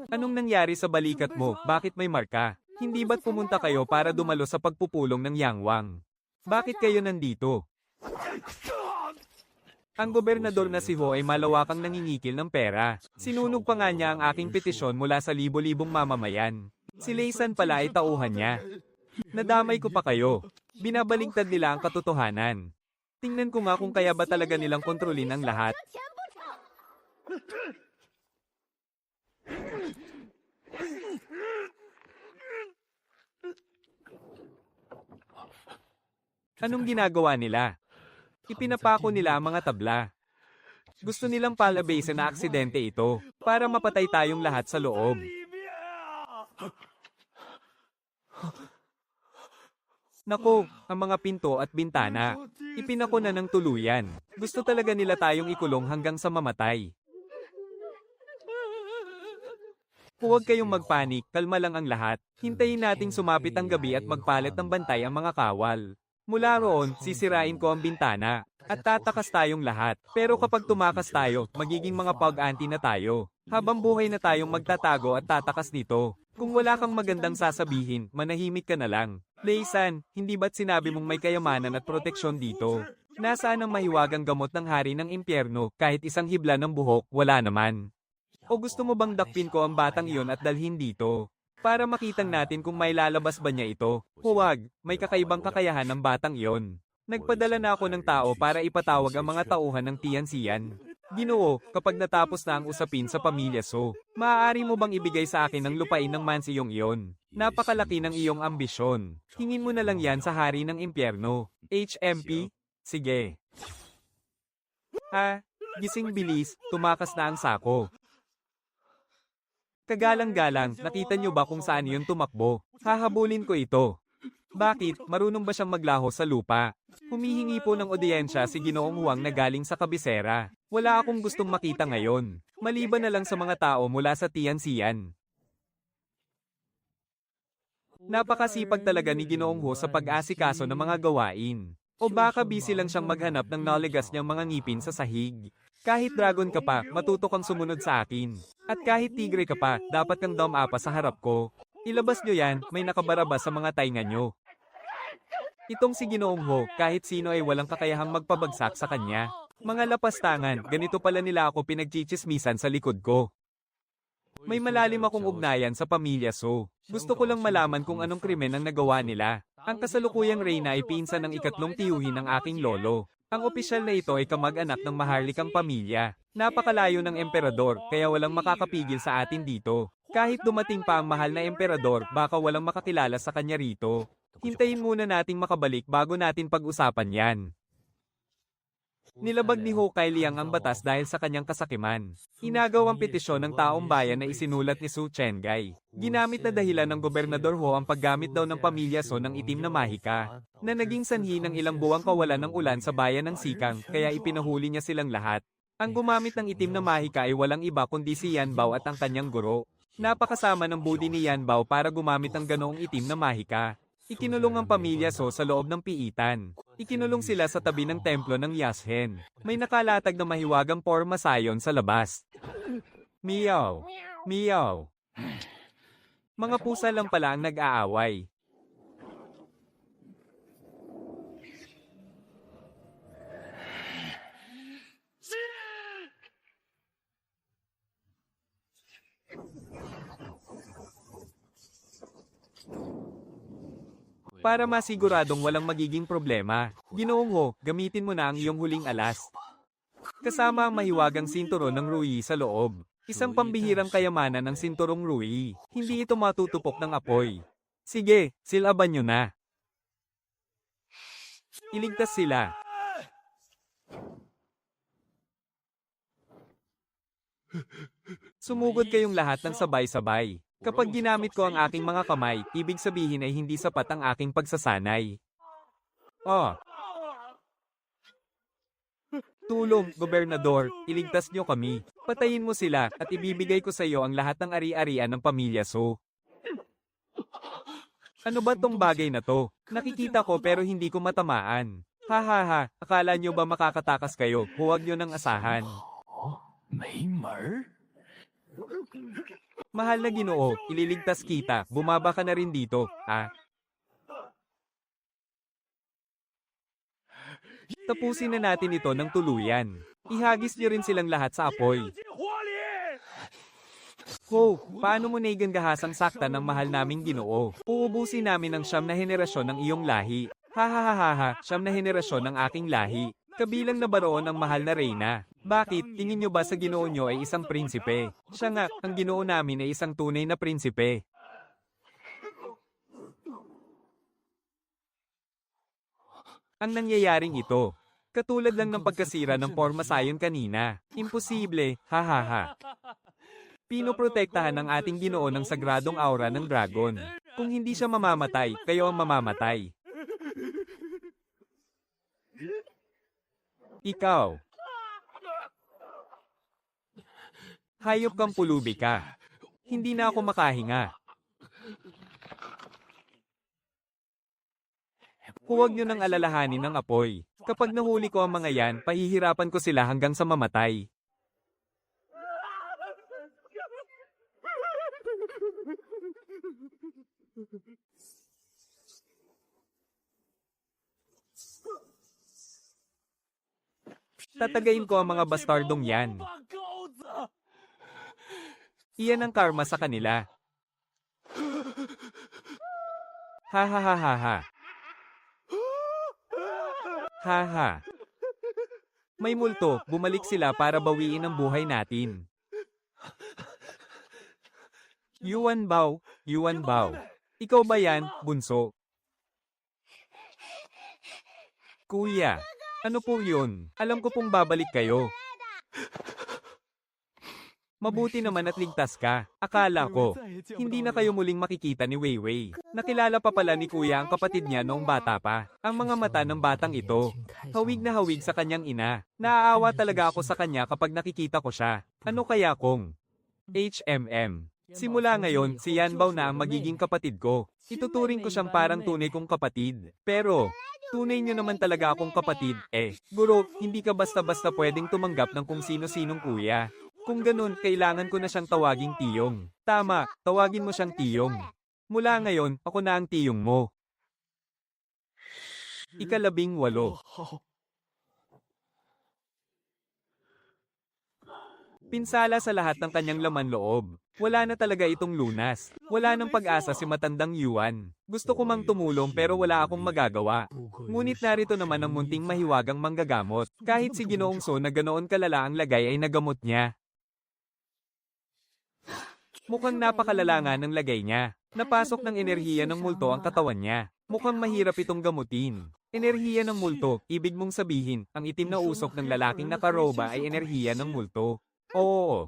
[SPEAKER 1] Anong nangyari sa balikat mo? Bakit may marka? Hindi ba't pumunta kayo para dumalo sa pagpupulong ng Yangwang? Bakit kayo nandito? Ang gobernador na si Ho ay malawakang nangingikil ng pera. Sinunog pa nga niya ang aking petisyon mula sa libo-libong mamamayan. Si Leisan pala ay tauhan niya. Nadamay ko pa kayo. Binabaligtad nila ang katotohanan. Tingnan ko nga kung kaya ba talaga nilang kontrolin ang lahat. Anong ginagawa nila? Ipinapako nila ang mga tabla. Gusto nilang palabasin na aksidente ito, para mapatay tayong lahat sa loob. Nako, ang mga pinto at bintana. Ipinako na ng tuluyan. Gusto talaga nila tayong ikulong hanggang sa mamatay. Huwag kayong magpanik, kalma lang ang lahat. Hintayin nating sumapit ang gabi at magpalit ng bantay ang mga kawal. Mula roon, sisirain ko ang bintana. At tatakas tayong lahat. Pero kapag tumakas tayo, magiging mga pag-anti na tayo. Habang buhay na tayong magtatago at tatakas nito. Kung wala kang magandang sasabihin, manahimik ka na lang. Leisan, hindi ba't sinabi mong may kayamanan at proteksyon dito? Nasaan ang mahiwagang gamot ng hari ng impyerno, kahit isang hibla ng buhok, wala naman. O gusto mo bang dakpin ko ang batang iyon at dalhin dito? Para makitang natin kung may lalabas ba niya ito. Huwag, may kakaibang kakayahan ng batang iyon. Nagpadala na ako ng tao para ipatawag ang mga tauhan ng Tianxian. Ginoo, kapag natapos na ang usapin sa pamilya So, maaari mo bang ibigay sa akin ang lupain ng mansiyong iyon? Napakalaki ng iyong ambisyon. Hingin mo na lang yan sa hari ng impyerno. HMP? Sige. Ha? Gising bilis, tumakas na ang sako. Kagalang-galang, nakita niyo ba kung saan yun tumakbo? Hahabulin ko ito. Bakit? Marunong ba siyang maglaho sa lupa? Humihingi po ng odiyensya si Ginoong Huang na galing sa kabisera. Wala akong gustong makita ngayon. Maliban na lang sa mga tao mula sa Tianxian. Napakasipag talaga ni Ginoong Ho sa pag-asikaso ng mga gawain. O baka busy lang siyang maghanap ng naligas niyang mga ngipin sa sahig. Kahit dragon ka pa, matuto kang sumunod sa akin. At kahit tigre ka pa, dapat kang dumapa sa harap ko. Ilabas nyo yan, may nakabaraba sa mga tainga nyo. Itong si Ginoong Ho, kahit sino ay walang kakayahang magpabagsak sa kanya. Mga lapastangan, ganito pala nila ako pinagchichismisan sa likod ko. May malalim akong ugnayan sa pamilya So. Gusto ko lang malaman kung anong krimen ang nagawa nila. Ang kasalukuyang reyna ay pinsan ng ikatlong tiyuhin ng aking lolo. Ang opisyal na ito ay kamag-anak ng maharlikang pamilya. Napakalayo ng emperador, kaya walang makakapigil sa atin dito. Kahit dumating pa ang mahal na emperador, baka walang makakilala sa kanya rito. Hintayin muna nating makabalik bago natin pag-usapan yan. Nilabag ni Ho Kai Liang ang batas dahil sa kanyang kasakiman. Inagaw ang petisyon ng taong bayan na isinulat ni Su Chengai. Ginamit na dahilan ng gobernador Ho ang paggamit daw ng pamilya So ng itim na mahika, na naging sanhi ng ilang buwang kawalan ng ulan sa bayan ng Sikang, kaya ipinahuli niya silang lahat. Ang gumamit ng itim na mahika ay walang iba kundi si Yan Bao at ang kanyang guro. Napakasama ng budi ni Yan Bao para gumamit ng ganoong itim na mahika. Ikinulong ang pamilya So sa loob ng piitan. Ikinulong sila sa tabi ng templo ng Yashen. May nakalatag na mahiwagang porma sayon sa labas. Meow. Meow. Mga pusa lang pala ang nag-aaway. Para masiguradong walang magiging problema. Ginoong Ho, gamitin mo na ang iyong huling alas. Kasama ang mahiwagang sinturon ng Rui sa loob. Isang pambihirang kayamanan ng sinturong Rui. Hindi ito matutupok ng apoy. Sige, silaban nyo na. Iligtas sila. Sumugod kayong lahat ng sabay-sabay. Kapag ginamit ko ang aking mga kamay, ibig sabihin ay hindi sapat ang aking pagsasanay. Oh. Tulong, Gobernador, iligtas niyo kami. Patayin mo sila, at ibibigay ko sa iyo ang lahat ng ari-arian ng pamilya So. Ano ba tong bagay na to? Nakikita ko pero hindi ko matamaan. Hahaha, akala nyo ba makakatakas kayo? Huwag nyo nang asahan. Mahal na Ginoo, ililigtas kita, bumaba ka na rin dito, ha? Tapusin na natin ito ng tuluyan. Ihagis niyo rin silang lahat sa apoy. Ho, paano mo naigangahasang sakta ng mahal naming Ginoo? Uubusin namin ang 9 na henerasyon ng iyong lahi. Hahaha, 9 na henerasyon ng aking lahi. Kabilang na ba roon ang mahal na reyna? Bakit, tingin nyo ba sa Ginoo nyo ay isang prinsipe? Siya nga, ang Ginoo namin ay isang tunay na prinsipe. Ang nangyayaring ito, katulad lang ng pagkasira ng forma sayon kanina. Imposible, hahaha. Pinoprotektahan ng ating Ginoo ng sagradong aura ng dragon. Kung hindi siya mamamatay, kayo ang mamamatay. Ikaw. Hayop kang pulubi ka. Hindi na ako makahinga. Huwag nyo nang alalahanin ng apoy. Kapag nahuli ko ang mga yan, pahihirapan ko sila hanggang sa mamatay. Tatagayin ko ang mga bastardong yan. Iyan ang karma sa kanila. Hahaha. Haha. May multo, bumalik sila para bawiin ang buhay natin. Yuan Bao, Yuan Bao. Ikaw ba yan, bunso? Kuya, ano po yun? Alam ko pong babalik kayo. Mabuti naman at ligtas ka. Akala ko, hindi na kayo muling makikita ni Weiwei. Nakilala pa pala ni Kuya ang kapatid niya noong bata pa. Ang mga mata ng batang ito, hawig na hawig sa kanyang ina. Naaawa talaga ako sa kanya kapag nakikita ko siya. Ano kaya kung HMM? Simula ngayon, si Yan Bao na ang magiging kapatid ko. Ituturing ko siyang parang tunay kong kapatid. Pero, tunay niyo naman talaga akong kapatid, Guro, hindi ka basta-basta pwedeng tumanggap ng kung sino-sinong kuya. Kung ganun, kailangan ko na siyang tawaging tiyong. Tama, tawagin mo siyang tiyong. Mula ngayon, ako na ang tiyong mo. 18. Pinsala sa lahat ng kanyang laman loob. Wala na talaga itong lunas. Wala nang pag-asa si matandang Yuan. Gusto ko mang tumulong pero wala akong magagawa. Ngunit narito naman ang munting mahiwagang manggagamot. Kahit si Ginoong So na ganoon kalala ang lagay ay nagamot niya. Mukhang napakalala nga ng lagay niya. Napasok ng enerhiya ng multo ang katawan niya. Mukhang mahirap itong gamutin. Enerhiya ng multo, ibig mong sabihin, ang itim na usok ng lalaking nakaroba ay enerhiya ng multo. Oo.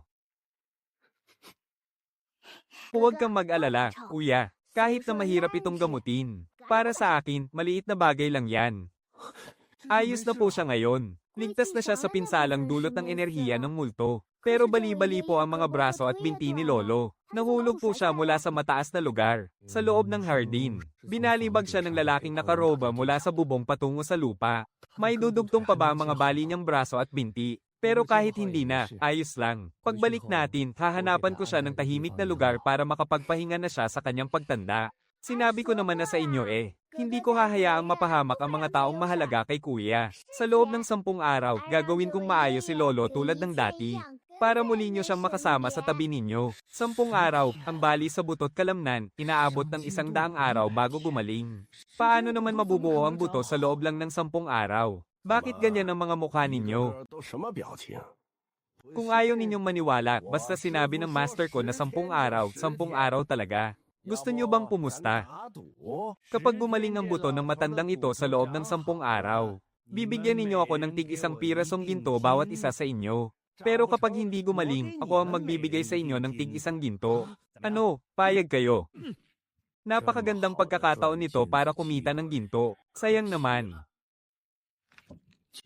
[SPEAKER 1] Huwag kang mag-alala, kuya. Kahit na mahirap itong gamutin. Para sa akin, maliit na bagay lang yan. Ayos na po siya ngayon. Ligtas na siya sa pinsalang dulot ng enerhiya ng multo. Pero bali-bali po ang mga braso at binti ni Lolo. Nahulog po siya mula sa mataas na lugar, sa loob ng hardin. Binalibag siya ng lalaking nakaroba mula sa bubong patungo sa lupa. May dudugtong pa ba ang mga bali niyang braso at binti? Pero kahit hindi na, ayos lang. Pagbalik natin, hahanapan ko siya ng tahimik na lugar para makapagpahinga na siya sa kanyang pagtanda. Sinabi ko naman na sa inyo hindi ko hahayaang mapahamak ang mga taong mahalaga kay Kuya. Sa loob ng 10 araw, gagawin kong maayos si Lolo tulad ng dati. para muli nyo siyang makasama sa tabi ninyo. 10 araw, ang bali sa buto't kalamnan, inaabot ng 100 araw bago gumaling. Paano naman mabubuo ang buto sa loob lang ng 10 araw? Bakit ganyan ang mga mukha ninyo? Kung ayaw ninyong maniwala, basta sinabi ng master ko na 10 araw, 10 araw talaga. Gusto nyo bang pumusta? Kapag gumaling ang buto ng matandang ito sa loob ng 10 araw, bibigyan ninyo ako ng tig-1 pirasong ginto bawat isa sa inyo. Pero kapag hindi gumaling, ako ang magbibigay sa inyo ng tig-1 ginto. Ano, payag kayo? Napakagandang pagkakataon nito para kumita ng ginto. Sayang naman.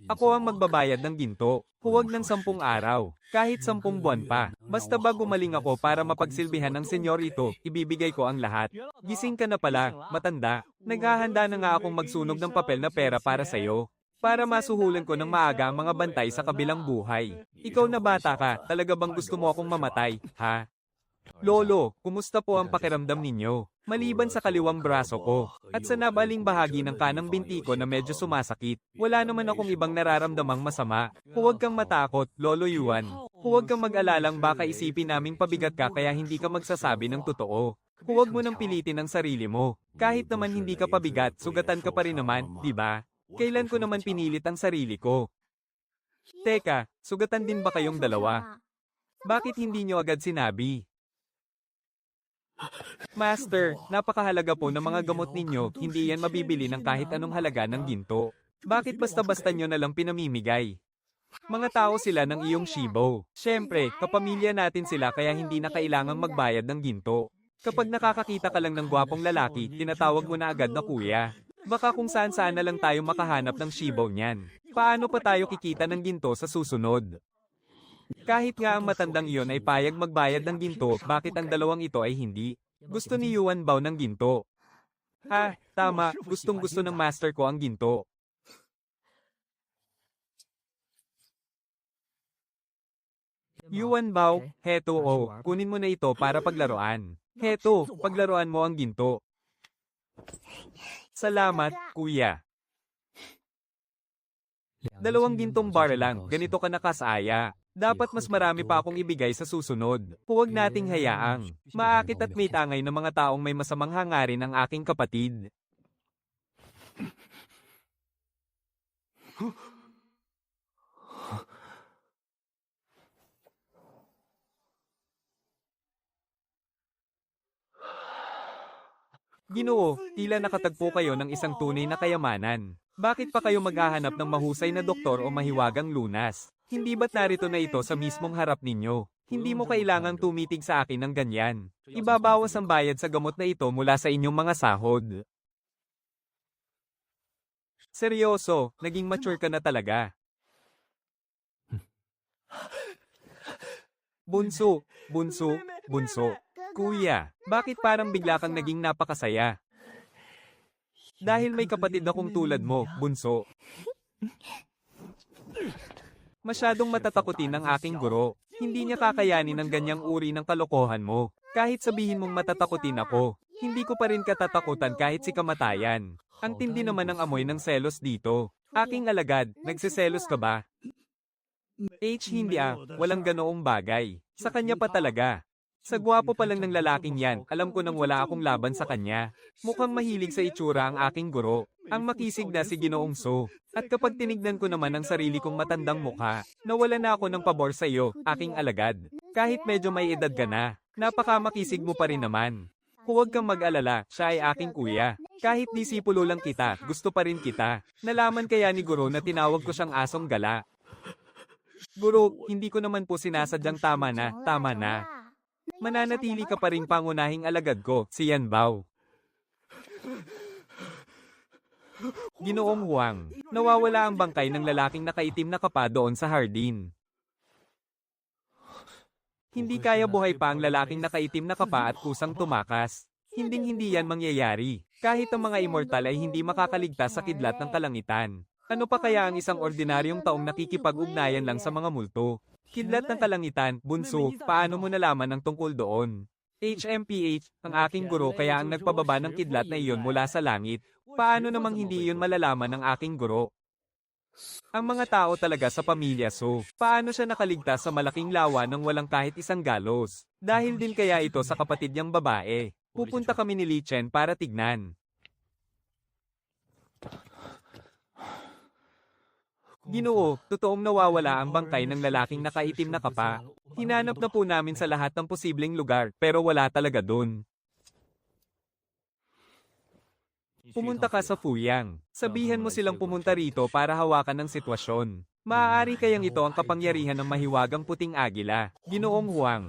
[SPEAKER 1] Ako ang magbabayad ng ginto. Huwag ng 10 araw, kahit 10 buwan pa. Basta ba gumaling ako para mapagsilbihan ng senyor ito, ibibigay ko ang lahat. Gising ka na pala, matanda. Naghahanda na nga akong magsunog ng papel na pera para sa'yo. Para masuhulan ko ng maaga ang mga bantay sa kabilang buhay. Ikaw na bata ka, talaga bang gusto mo akong mamatay, ha? Lolo, kumusta po ang pakiramdam ninyo? Maliban sa kaliwang braso ko, at sa nabaling bahagi ng kanang binti ko na medyo sumasakit, wala naman akong ibang nararamdamang masama. Huwag kang matakot, Lolo Yuan. Huwag kang mag-alalang baka isipin naming pabigat ka kaya hindi ka magsasabi ng totoo. Huwag mo nang pilitin ang sarili mo. Kahit naman hindi ka pabigat, sugatan ka pa rin naman, di ba? Kailan ko naman pinilit ang sarili ko? Teka, sugatan din ba kayong dalawa? Bakit hindi nyo agad sinabi? Master, napakahalaga po ng mga gamot ninyo, hindi yan mabibili ng kahit anong halaga ng ginto. Bakit basta-basta nyo nalang pinamimigay? Mga tao sila ng iyong shibo. Siyempre, kapamilya natin sila kaya hindi na kailangang magbayad ng ginto. Kapag nakakakita ka lang ng gwapong lalaki, tinatawag mo na agad na kuya. Baka kung saan-saan na lang tayo makahanap ng shibo niyan. Paano pa tayo kikita ng ginto sa susunod? Kahit nga ang matandang iyon ay payag magbayad ng ginto, bakit ang dalawang ito ay hindi? Gusto ni Yuan Bao ng ginto. Ha, tama, gustong-gusto ng master ko ang ginto. Yuan Bao, heto kunin mo na ito para paglaruan. Heto, paglaruan mo ang ginto. Salamat, kuya. 2 gintong bar lang, ganito ka nakasaya. Dapat mas marami pa akong ibigay sa susunod. Huwag nating hayaang maakit at may tangay ng mga taong may masamang hangarin ang aking kapatid. Ginoo, tila nakatagpo kayo ng isang tunay na kayamanan. Bakit pa kayo maghahanap ng mahusay na doktor o mahiwagang lunas? Hindi ba't narito na ito sa mismong harap ninyo? Hindi mo kailangang tumitig sa akin ng ganyan. Ibabawas ang bayad sa gamot na ito mula sa inyong mga sahod. Seryoso, naging mature ka na talaga. Bunso, bunso, bunso. Kuya, bakit parang bigla kang naging napakasaya? Dahil may kapatid akong tulad mo, bunso. Masyadong matatakutin ng aking guro. Hindi niya kakayanin ang ganyang uri ng kalokohan mo. Kahit sabihin mong matatakutin ako, hindi ko pa rin katatakutan kahit si kamatayan. Ang tindi naman ng amoy ng selos dito. Aking alagad, nagsiselos ka ba? Hindi walang ganoong bagay. Sa kanya pa talaga. Sa gwapo pa lang ng lalaking yan, alam ko nang wala akong laban sa kanya. Mukhang mahilig sa itsura ang aking guro. Ang makisig na si Ginoong So. At kapag tinignan ko naman ang sarili kong matandang mukha, nawala na ako ng pabor sa iyo, aking alagad. Kahit medyo may edad ka na, napakamakisig mo pa rin naman. Huwag kang mag-alala, siya ay aking kuya. Kahit disipulo lang kita, gusto pa rin kita. Nalaman kaya ni Guro na tinawag ko siyang asong gala. Guro, hindi ko naman po sinasadyang tama na. Mananatili ka pa rin pangunahing alagad ko, si Yan Bao. Ginoong Huang, nawawala ang bangkay ng lalaking nakaitim na kapa doon sa hardin. Hindi kaya buhay pa ang lalaking nakaitim na kapa at kusang tumakas. Hinding-hindi yan mangyayari. Kahit ang mga immortal ay hindi makakaligtas sa kidlat ng kalangitan. Ano pa kaya ang isang ordinaryong taong nakikipag-ugnayan lang sa mga multo? Kidlat ng kalangitan, bunso, paano mo nalaman ang tungkol doon? HMPH, ang aking guro kaya ang nagpababa ng kidlat na iyon mula sa langit. Paano namang hindi iyon malalaman ng aking guro? Ang mga tao talaga sa pamilya So, paano siya nakaligtas sa malaking lawa nang walang kahit isang galos? Dahil din kaya ito sa kapatid niyang babae. Pupunta kami ni Li Chen para tignan. Ginoo, totoong nawawala ang bangkay ng lalaking nakaitim na kapa. Hinanap na po namin sa lahat ng posibleng lugar pero wala talaga dun. Pumunta ka sa Fuyang. Sabihan mo silang pumunta rito para hawakan ang sitwasyon. Maaari kayang ito ang kapangyarihan ng mahiwagang puting agila. Ginoong Huang.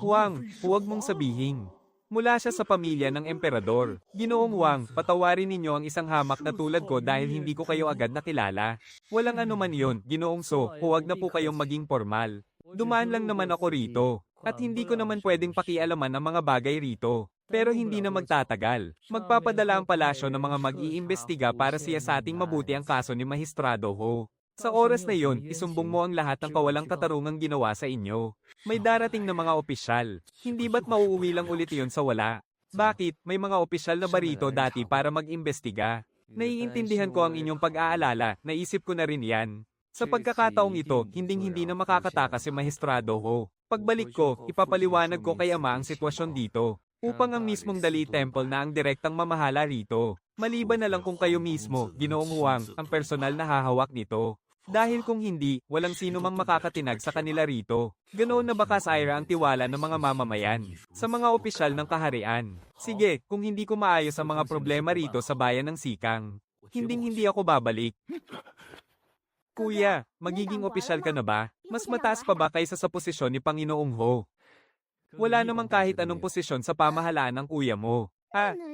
[SPEAKER 1] Huang, huwag mong sabihin. Mula siya sa pamilya ng emperador. Ginoong Huang, patawarin ninyo ang isang hamak na tulad ko dahil hindi ko kayo agad nakilala. Walang anuman yon, Ginoong So, huwag na po kayong maging formal. Dumaan lang naman ako rito. At hindi ko naman pwedeng pakialaman ang mga bagay rito. Pero hindi na magtatagal. Magpapadala ang palasyo ng mga mag-iimbestiga para siyasating mabuti ang kaso ni Magistrado Ho. Sa oras na yon, isumbong mo ang lahat ng kawalang katarungang ginawa sa inyo. May darating na mga opisyal. Hindi ba't mauuwi lang ulit yon sa wala? Bakit? May mga opisyal na ba rito dati para mag-imbestiga? Naiintindihan ko ang inyong pag-aalala, naisip ko na rin yan. Sa pagkakataong ito, hinding-hindi na makakatakas si Magistrado Ho. Pagbalik ko, ipapaliwanag ko kay Ama ang sitwasyon dito. Upang ang mismong Dali Temple na ang direktang mamahala rito. Maliban na lang kung kayo mismo, Ginoong Huang, ang personal na hahawak nito. Dahil kung hindi, walang sino mang makakatinag sa kanila rito. Ganoon na baka Syra ang tiwala ng mga mamamayan sa mga opisyal ng kaharian. Sige, kung hindi ko maayos ang mga problema rito sa bayan ng Sikang, hinding-hindi ako babalik. Kuya, magiging opisyal ka na ba? Mas mataas pa ba kaysa sa posisyon ni Panginoong Ho? Wala namang kahit anong posisyon sa pamahalaan ng kuya mo.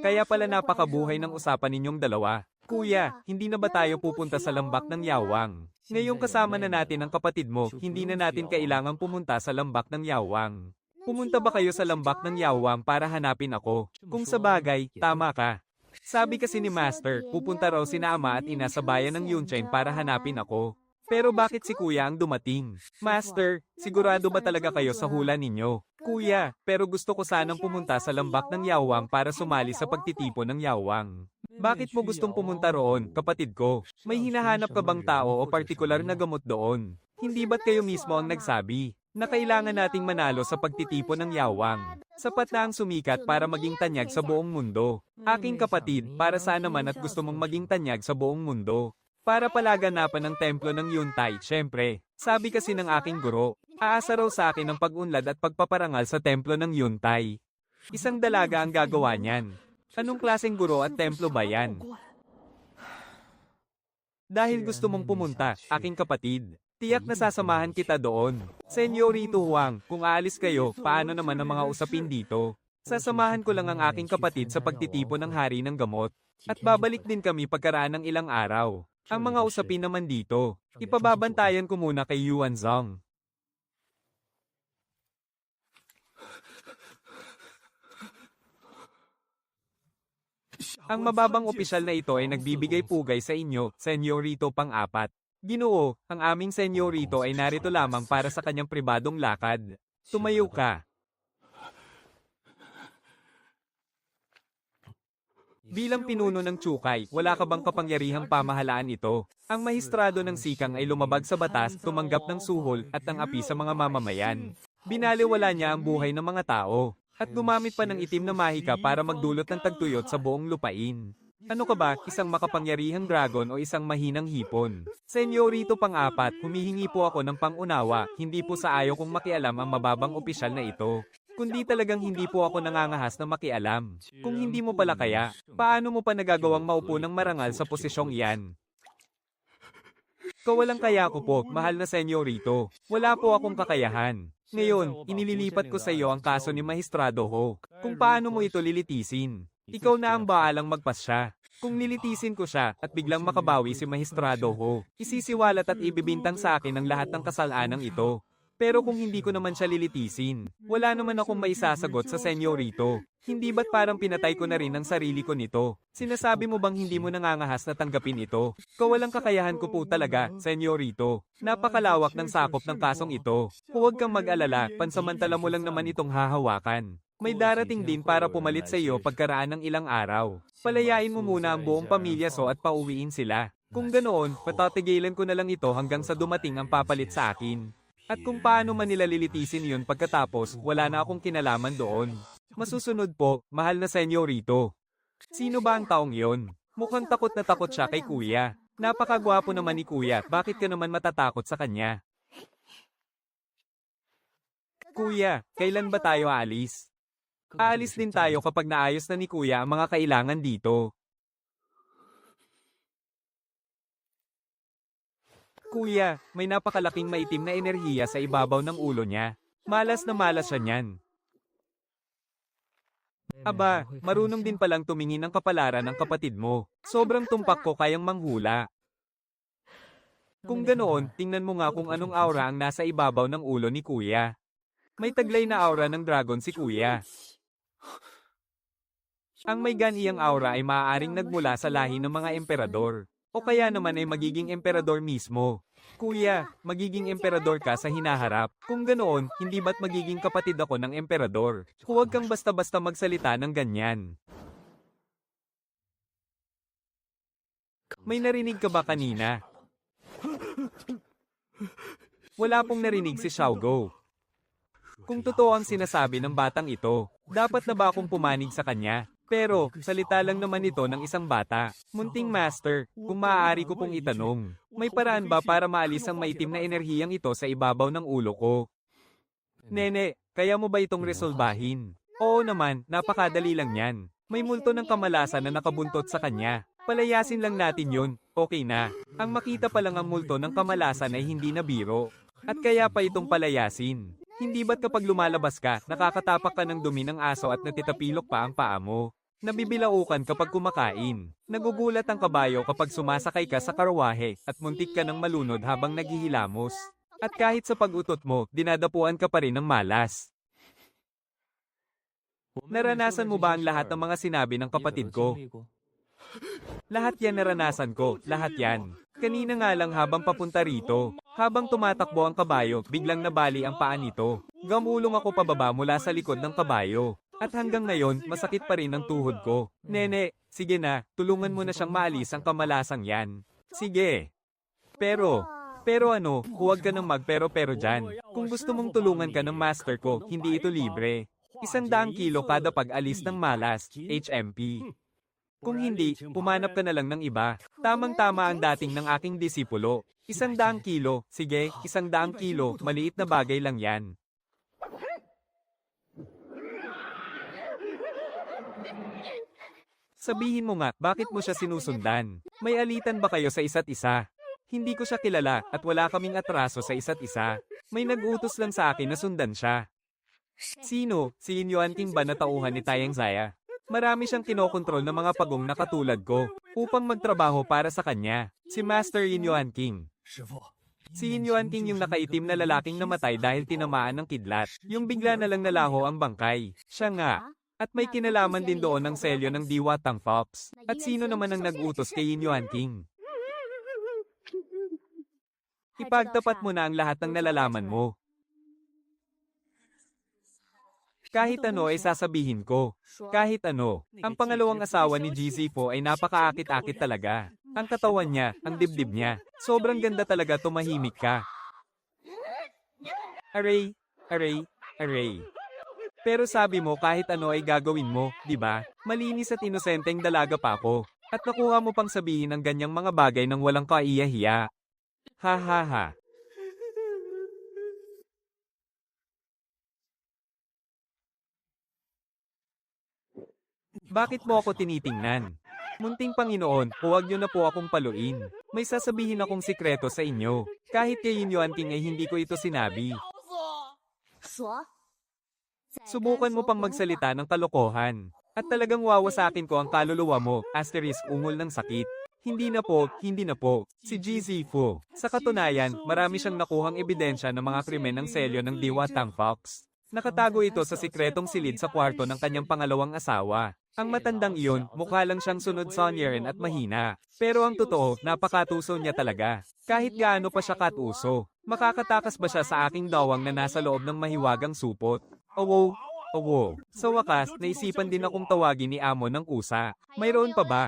[SPEAKER 1] Kaya pala napakabuhay ng usapan ninyong dalawa. Kuya, hindi na ba tayo pupunta sa lambak ng Yawang? Ngayong kasama na natin ang kapatid mo, hindi na natin kailangang pumunta sa lambak ng Yawang. Pumunta ba kayo sa lambak ng Yawang para hanapin ako? Kung sa bagay, tama ka. Sabi kasi ni Master, pupunta raw sina Ama at Ina sa bayan ng Yunchen para hanapin ako. Pero bakit si Kuya ang dumating? Master, sigurado ba talaga kayo sa hula ninyo? Kuya, pero gusto ko sanang pumunta sa lambak ng Yawang para sumali sa pagtitipon ng Yawang. Bakit mo gustong pumunta roon, kapatid ko? May hinahanap ka bang tao o partikular na gamot doon? Hindi ba't kayo mismo ang nagsabi na kailangan nating manalo sa pagtitipon ng Yawang? Sapat na ang sumikat para maging tanyag sa buong mundo. Aking kapatid, para saan naman at gusto mong maging tanyag sa buong mundo? Para palaganapan ng templo ng Yuntai, syempre. Sabi kasi ng aking guro, aasa raw sa akin ang pag-unlad at pagpaparangal sa templo ng Yuntai. Isang dalaga ang gagawa niyan. Anong klaseng guro at templo ba yan? Dahil gusto mong pumunta, aking kapatid, tiyak na sasamahan kita doon. Senyorito Huang, kung aalis kayo, paano naman ang mga usapin dito? Sasamahan ko lang ang aking kapatid sa pagtitipon ng hari ng gamot. At babalik din kami pagkaraan ng ilang araw. Ang mga usapin naman dito, ipababantayan ko muna kay Yuan Zhang. Ang mababang opisyal na ito ay nagbibigay pugay sa inyo, Senyorito pang-apat. Ginoo, ang aming Senyorito ay narito lamang para sa kanyang pribadong lakad. Tumayo ka. Bilang pinuno ng Chukay, wala ka bang kapangyarihang pamahalaan ito? Ang Magistrado ng Sikang ay lumabag sa batas, tumanggap ng suhol at ng api sa mga mamamayan. Binaliwala niya ang buhay ng mga tao, at gumamit pa ng itim na mahika para magdulot ng tagtuyot sa buong lupain. Ano ka ba, isang makapangyarihang dragon o isang mahinang hipon? Senyorito pang-apat, humihingi po ako ng pangunawa, hindi po sa ayaw kong makialam ang mababang opisyal na ito. Kundi talagang hindi po ako nangangahas na makialam. Kung hindi mo pala kaya, paano mo pa nagagawang maupo ng marangal sa posisyong iyan? Kawalang kaya ko po, mahal na senyorito. Wala po akong kakayahan. Ngayon, inililipat ko sa iyo ang kaso ni Magistrado Ho. Kung paano mo ito lilitisin. Ikaw na ang baalang magpasya. Kung nilitisin ko siya at biglang makabawi si Magistrado Ho, isisiwalat at ibibintang sa akin ang lahat ng kasalanang ito. Pero kung hindi ko naman siya lilitisin, wala naman akong maisasagot sa senyorito. Hindi ba't parang pinatay ko na rin ang sarili ko nito? Sinasabi mo bang hindi mo nangangahas na tanggapin ito? Kawalang kakayahan ko po talaga, senyorito. Napakalawak ng sakop ng kasong ito. Huwag kang mag-alala, pansamantala mo lang naman itong hahawakan. May darating din para pumalit sa iyo pagkaraan ng ilang araw. Palayain mo muna ang buong pamilya so at pauwiin sila. Kung ganoon, patatigilan ko na lang ito hanggang sa dumating ang papalit sa akin. At kung paano man nila lilitisin yun pagkatapos, wala na akong kinalaman doon. Masusunod po, mahal na senyorito. Sino ba ang taong yon? Mukhang takot na takot siya kay kuya. Napakagwapo naman ni kuya, bakit ka naman matatakot sa kanya? Kuya, kailan ba tayo aalis? Aalis din tayo kapag naayos na ni kuya ang mga kailangan dito. Kuya, may napakalaking maitim na enerhiya sa ibabaw ng ulo niya. Malas na malas siya niyan. Aba, marunong din palang tumingin ng kapalaran ng kapatid mo. Sobrang tumpak ko kayang manghula. Kung ganoon, tingnan mo nga kung anong aura ang nasa ibabaw ng ulo ni kuya. May taglay na aura ng dragon si kuya. Ang may ganiyang aura ay maaaring nagmula sa lahi ng mga emperador. O kaya naman ay magiging emperador mismo. Kuya, magiging emperador ka sa hinaharap. Kung ganoon, hindi ba't magiging kapatid ako ng emperador? Huwag kang basta-basta magsalita ng ganyan. May narinig ka ba kanina? Wala pong narinig si Xiaogo. Kung totoo ang sinasabi ng batang ito, dapat na ba akong pumanig sa kanya? Pero, salita lang naman ito ng isang bata. Munting master, kung maaari ko pong itanong, may paraan ba para maalis ang maitim na enerhiyang ito sa ibabaw ng ulo ko? Nene, kaya mo ba itong resolbahin? Oo naman, napakadali lang yan. May multo ng kamalasan na nakabuntot sa kanya. Palayasin lang natin yun, okay na. Ang makita pa lang ang multo ng kamalasan ay hindi na biro. At kaya pa itong palayasin. Hindi ba't kapag lumalabas ka, nakakatapak ka ng dumi ng aso at natitapilok pa ang paa mo? Nabibilaukan kapag kumakain. Nagugulat ang kabayo kapag sumasakay ka sa karwahe at muntik ka ng malunod habang naghihilamos. At kahit sa pag-utot mo, dinadapuan ka pa rin ng malas. Naranasan mo ba ang lahat ng mga sinabi ng kapatid ko? Lahat yan naranasan ko, lahat yan. Kanina nga lang habang papunta rito, habang tumatakbo ang kabayo, biglang nabali ang paa nito. Gamulong ako pababa mula sa likod ng kabayo. At hanggang ngayon, masakit pa rin ang tuhod ko. Nene, sige na, tulungan mo na siyang maalis ang kamalasang yan. Sige. Pero ano, huwag ka nang magpero-pero dyan. Kung gusto mong tulungan ka ng master ko, hindi ito libre. 100 kilo kada pag-alis ng malas, HMP. Kung hindi, pumanap ka na lang ng iba. Tamang-tama ang dating ng aking disipulo. 100 kilo, sige, 100 kilo, maliit na bagay lang yan. Sabihin mo nga, bakit mo siya sinusundan? May alitan ba kayo sa isa't isa? Hindi ko siya kilala at wala kaming atraso sa isa't isa. May nag-utos lang sa akin na sundan siya. Sino? Si Yuan King ba na tauhan ni Taiyang Zaya? Marami siyang kinokontrol ng mga pagong na katulad ko upang magtrabaho para sa kanya. Si Master Yin Yuan King. Si Yin Yuan King yung nakaitim na lalaking namatay dahil tinamaan ng kidlat. Yung bigla na lang nalaho ang bangkay. Siya nga. At may kinalaman din doon ng selyo ng Diwa Tang Fox. At sino naman ang nag-utos kay Yin Yuan King? Ipagtapat mo na ang lahat ng nalalaman mo. Kahit ano ay sasabihin ko. Kahit ano. Ang pangalawang asawa ni GZ4 ay napakaakit-akit talaga. Ang katawan niya, ang dibdib niya. Sobrang ganda talaga, tumahimik ka. Aray, aray, aray. Pero sabi mo kahit ano ay gagawin mo, di ba? Malinis at inosenteng dalaga pa ako. At nakuha mo pang sabihin ang ganyang mga bagay nang walang kaiya-hiya. Ha ha ha. Bakit mo ako tinitingnan? Munting Panginoon, huwag niyo na po akong paluin. May sasabihin akong sikreto sa inyo. Kahit kay Yin Yuan King ay hindi ko ito sinabi. Subukan mo pang magsalita ng kalokohan. At talagang wawasakin ko ang kaluluwa mo, asterisk ungol ng sakit. Hindi na po, hindi na po. Si GZ Fu. Sa katunayan, marami siyang nakuhang ebidensya ng mga krimen ng selyo ng Diwa Tang Fox. Nakatago ito sa sikretong silid sa kwarto ng kanyang pangalawang asawa. Ang matandang iyon, mukha lang siyang sunod Sonyerin at mahina. Pero ang totoo, napakatuso niya talaga. Kahit gaano pa siya katuso, makakatakas ba siya sa aking dawang na nasa loob ng mahiwagang supot? Oh, Oo, sa wakas, naisipan din akong tawagin ni Amo ng kusa. Mayroon pa ba?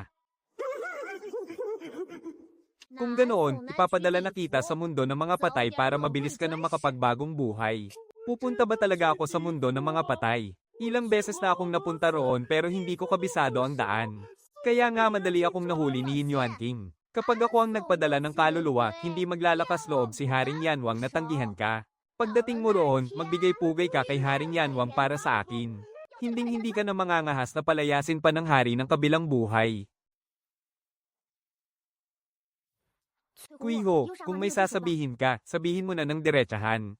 [SPEAKER 1] Kung ganoon, ipapadala na kita sa mundo ng mga patay para mabilis ka ng makapagbagong buhay. Pupunta ba talaga ako sa mundo ng mga patay? Ilang beses na akong napunta roon pero hindi ko kabisado ang daan. Kaya nga madali akong nahuli ni Yin Yuan King. Kapag ako ang nagpadala ng kaluluwa, hindi maglalakas loob si Haring Yanwang na tanggihan ka. Pagdating mo roon, magbigay-pugay ka kay Haring Yanwang para sa akin. Hinding-hindi ka na mangangahas na palayasin pa ng hari ng kabilang buhay. Kuiho, kung may sasabihin ka, sabihin mo na ng diretsahan.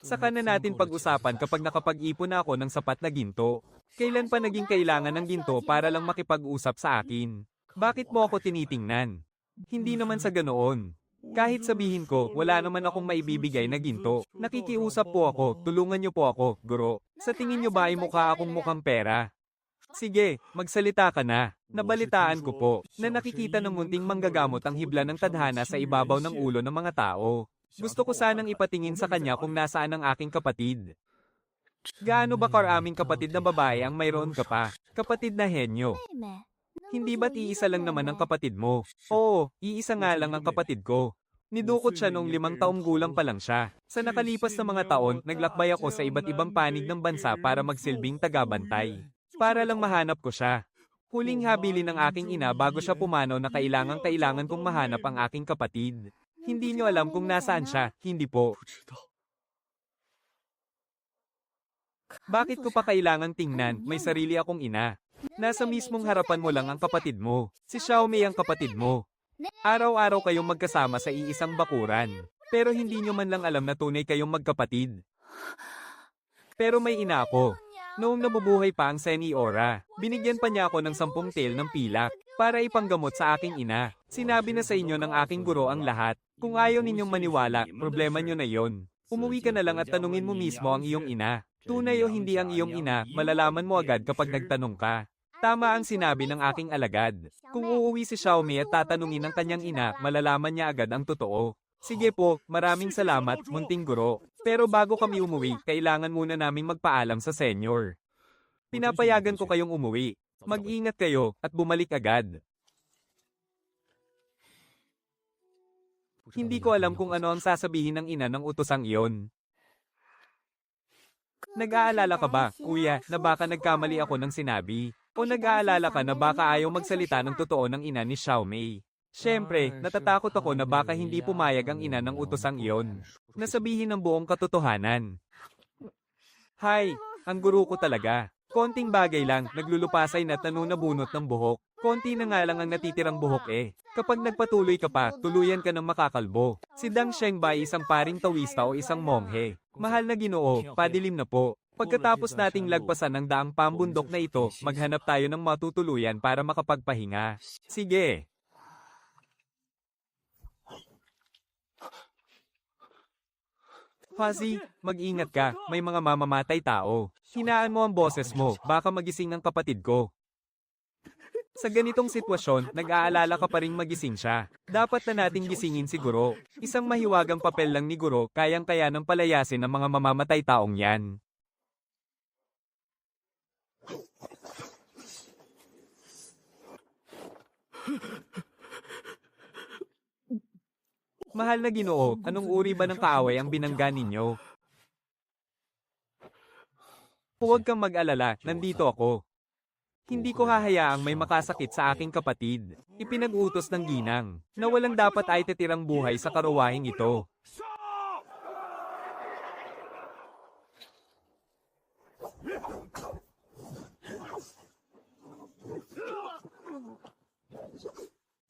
[SPEAKER 1] Saka na natin pag-usapan kapag nakapag-ipon na ako ng sapat na ginto. Kailan pa naging kailangan ng ginto para lang makipag-usap sa akin? Bakit mo ako tinitingnan? Hindi naman sa ganoon. Kahit sabihin ko, wala naman akong maibibigay na ginto. Nakikiusap po ako, tulungan niyo po ako, guro. Sa tingin niyo ba ay mukha akong mukhang pera? Sige, magsalita ka na. Nabalitaan ko po, na nakikita ng munting manggagamot ang hibla ng tadhana sa ibabaw ng ulo ng mga tao. Gusto ko sanang ipatingin sa kanya kung nasaan ang aking kapatid. Gaano ba karaming kapatid na babae ang mayroon ka pa? Kapatid na henyo. Hindi ba't iisa lang naman ang kapatid mo? Oo, iisa nga lang ang kapatid ko. Nidukot siya noong 5 taong gulang pa lang siya. Sa nakalipas na mga taon, naglakbay ako sa iba't ibang panig ng bansa para magsilbing tagabantay. Para lang mahanap ko siya. Huling habilin ng aking ina bago siya pumanaw na kailangan kong mahanap ang aking kapatid. Hindi niyo alam kung nasaan siya, hindi po. Bakit ko pa kailangang tingnan, may sarili akong ina. Nasa mismong harapan mo lang ang kapatid mo. Si Xiaomei ang kapatid mo. Araw-araw kayong magkasama sa iisang bakuran. Pero hindi niyo man lang alam na tunay kayong magkapatid. Pero may ina ako. Noong nabubuhay pa ang Seniora, binigyan pa niya ako ng 10 tail ng pilak para ipanggamot sa aking ina. Sinabi na sa inyo ng aking guro ang lahat. Kung ayaw ninyong maniwala, problema nyo na yon. Umuwi ka na lang at tanungin mo mismo ang iyong ina. Tunay o hindi ang iyong ina, malalaman mo agad kapag nagtanong ka. Tama ang sinabi ng aking alagad. Kung uuwi si Xiaomei at tatanungin ng kanyang ina, malalaman niya agad ang totoo. Sige po, maraming salamat, munting guro. Pero bago kami umuwi, kailangan muna naming magpaalam sa senior. Pinapayagan ko kayong umuwi. Mag-ingat kayo at bumalik agad. Hindi ko alam kung ano ang sasabihin ng ina ng utosang iyon. Nag-aalala ka ba, kuya, na baka nagkamali ako ng sinabi? O nag-aalala ka na baka ayaw magsalita ng totoo ng ina ni Xiaomei? Siyempre, natatakot ako na baka hindi pumayag ang ina ng utosang iyon. Nasabihin ang buong katotohanan. Hay, ang guru ko talaga. Konting bagay lang, naglulupasay na't nanunabunot ng buhok. Konti na nga lang ang natitirang buhok eh. Kapag nagpatuloy ka pa, tuluyan ka ng makakalbo. Si Dang Sheng ba ay isang paring tawista o isang monghe? Mahal na Ginoo, padilim na po. Pagkatapos nating lagpasan ng daang pambundok na ito, maghanap tayo ng matutuluyan para makapagpahinga. Sige. Fuzzy, mag-ingat ka, may mga mamamatay tao. Hinaan mo ang boses mo, baka magising ang kapatid ko. Sa ganitong sitwasyon, nag-aalala ka pa ring magising siya. Dapat na nating gisingin si Guro. Isang mahiwagang papel lang ni Guro, kayang-kaya ng palayasin ng mga mamamatay taong yan. Mahal na Ginoo, anong uri ba ng kaaway ang binangga ninyo? Huwag kang mag-alala, nandito ako. Hindi ko hahayaang may makasakit sa aking kapatid. Ipinag-utos ng ginang, na walang dapat ay titirang buhay sa karuwahing ito.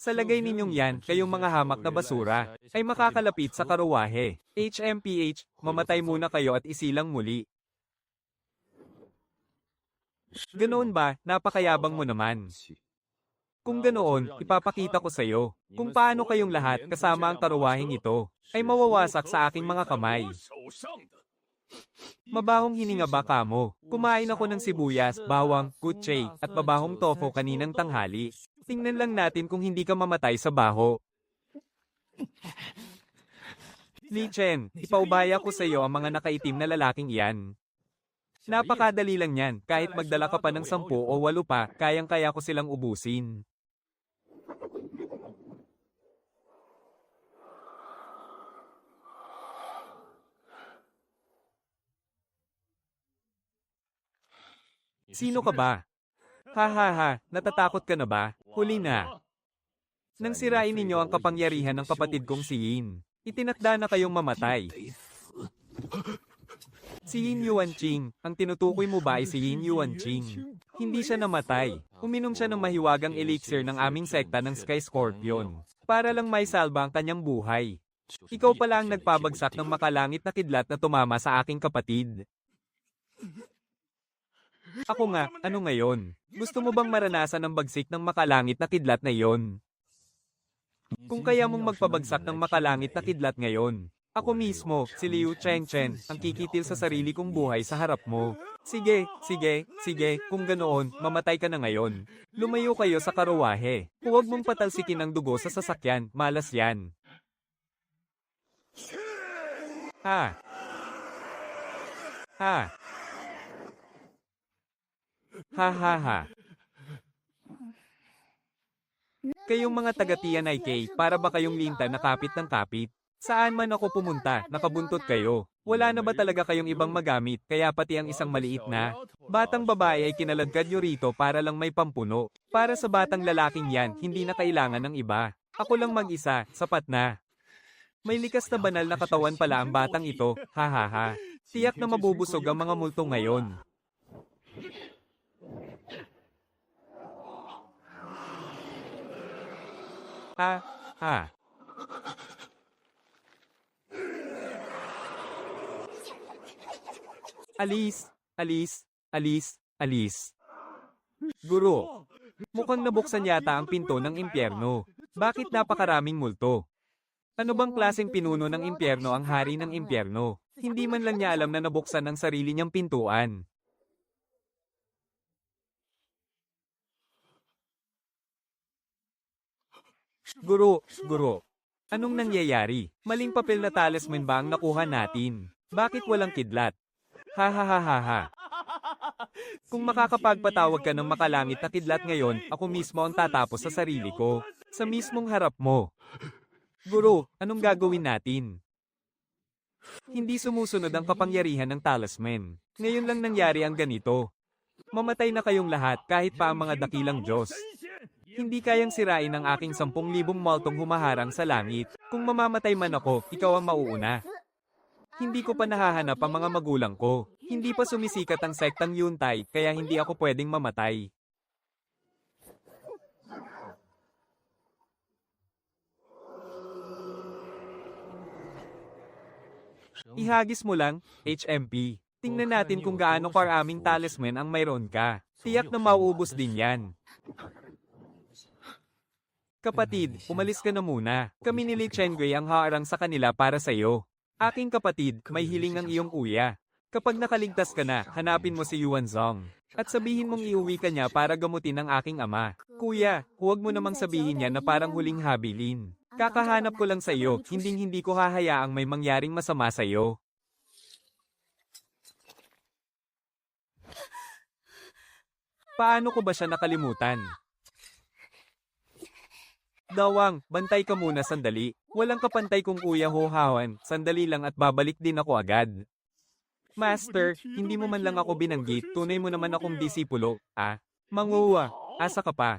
[SPEAKER 1] Sa lagay ninyong yan, kayong mga hamak na basura, ay makakalapit sa karuwahe. HMPH, mamatay muna kayo at isilang muli. Ganoon ba, napakayabang mo naman. Kung ganoon, ipapakita ko sa iyo, kung paano kayong lahat kasama ang karuwaheng ito, ay mawawasak sa aking mga kamay. Mabahong hininga ba kamo? Kumain ako ng sibuyas, bawang, kutchay, at mabahong tofu kaninang tanghali. Tingnan lang natin kung hindi ka mamatay sa baho. Li Chen, ipaubaya ko sa iyo ang mga nakaitim na lalaking iyan. Napakadali lang yan, kahit magdala ka pa ng 10 o 8 pa, kayang-kaya ko silang ubusin. Sino ka ba? Ha ha ha, natatakot ka na ba? Huli na. Nang sirain ninyo ang kapangyarihan ng kapatid kong si Yin, itinakda na kayong mamatay. Si Yin Yuanqing, ang tinutukoy mo ba ay si Yin Yuanqing? Hindi siya namatay. Uminom siya ng mahiwagang elixir ng aming sekta ng Sky Scorpion, para lang may salba ang kanyang buhay. Ikaw pala ang nagpabagsak ng makalangit na kidlat na tumama sa aking kapatid. Ako nga, ano ngayon? Gusto mo bang maranasan ang bagsik ng makalangit na kidlat na iyon? Kung kaya mong magpabagsak ng makalangit na kidlat ngayon, ako mismo, si Liu Chengchen, ang kikitil sa sarili kong buhay sa harap mo. Sige, sige, sige, kung ganoon, mamatay ka na ngayon. Lumayo kayo sa karawahe. Huwag mong patalsikin ang dugo sa sasakyan, malas yan. Ha? Ha? Ha ha ha. Kayong mga taga-TNIK, para ba kayong linta na kapit ng kapit? Saan man ako pumunta, nakabuntot kayo. Wala na ba talaga kayong ibang magamit, kaya pati ang isang maliit na batang babae ay kinaladkad nyo rito para lang may pampuno. Para sa batang lalaking yan, hindi na kailangan ng iba. Ako lang mag-isa, sapat na. May likas na banal na katawan pala ang batang ito, ha ha ha. Tiyak na mabubusog ang mga multo ngayon. Ha, ha. Alis, alis, alis, alis. Guro, mukhang nabuksan yata ang pinto ng impyerno. Bakit napakaraming multo? Ano bang klaseng pinuno ng impyerno ang hari ng impyerno? Hindi man lang niya alam na nabuksan ang sarili niyang pintuan. Guro, anong nangyayari? Maling papel na talisman ba ang nakuha natin? Bakit walang kidlat? Ha ha ha ha ha. Kung makakapagpatawag ka ng makalangit na kidlat ngayon, ako mismo ang tatapos sa sarili ko. Sa mismong harap mo. Guro, anong gagawin natin? Hindi sumusunod ang kapangyarihan ng talisman. Ngayon lang nangyari ang ganito. Mamatay na kayong lahat kahit pa ang mga dakilang Diyos. Hindi kayang sirain ang aking 10,000 maltong humaharang sa langit. Kung mamamatay man ako, ikaw ang mauuna. Hindi ko pa nahahanap ang mga magulang ko. Hindi pa sumisikat ang sektang Yuntay, kaya hindi ako pwedeng mamatay. Ihagis mo lang, HMP. Tingnan natin kung gaano karaming talisman ang mayroon ka. Tiyak na mauubos din yan. Kapatid, umalis ka na muna. Kami ni Li Chengwei ang haarang sa kanila para sa iyo. Aking kapatid, may hiling ang iyong kuya. Kapag nakaligtas ka na, hanapin mo si Yuanzong. At sabihin mong iuwi ka niya para gamutin ang aking ama. Kuya, huwag mo namang sabihin niya na parang huling habilin. Kakahanap ko lang sa iyo, hindi ko hahayaang may mangyaring masama sa iyo. Paano ko ba siya nakalimutan? Dawang, bantay ka muna sandali. Walang kapantay kong kuya Hohawan, sandali lang at babalik din ako agad. Master, hindi mo man lang ako binanggit, tunay mo naman akong disipulo, ah? Manguwa, asa ka pa?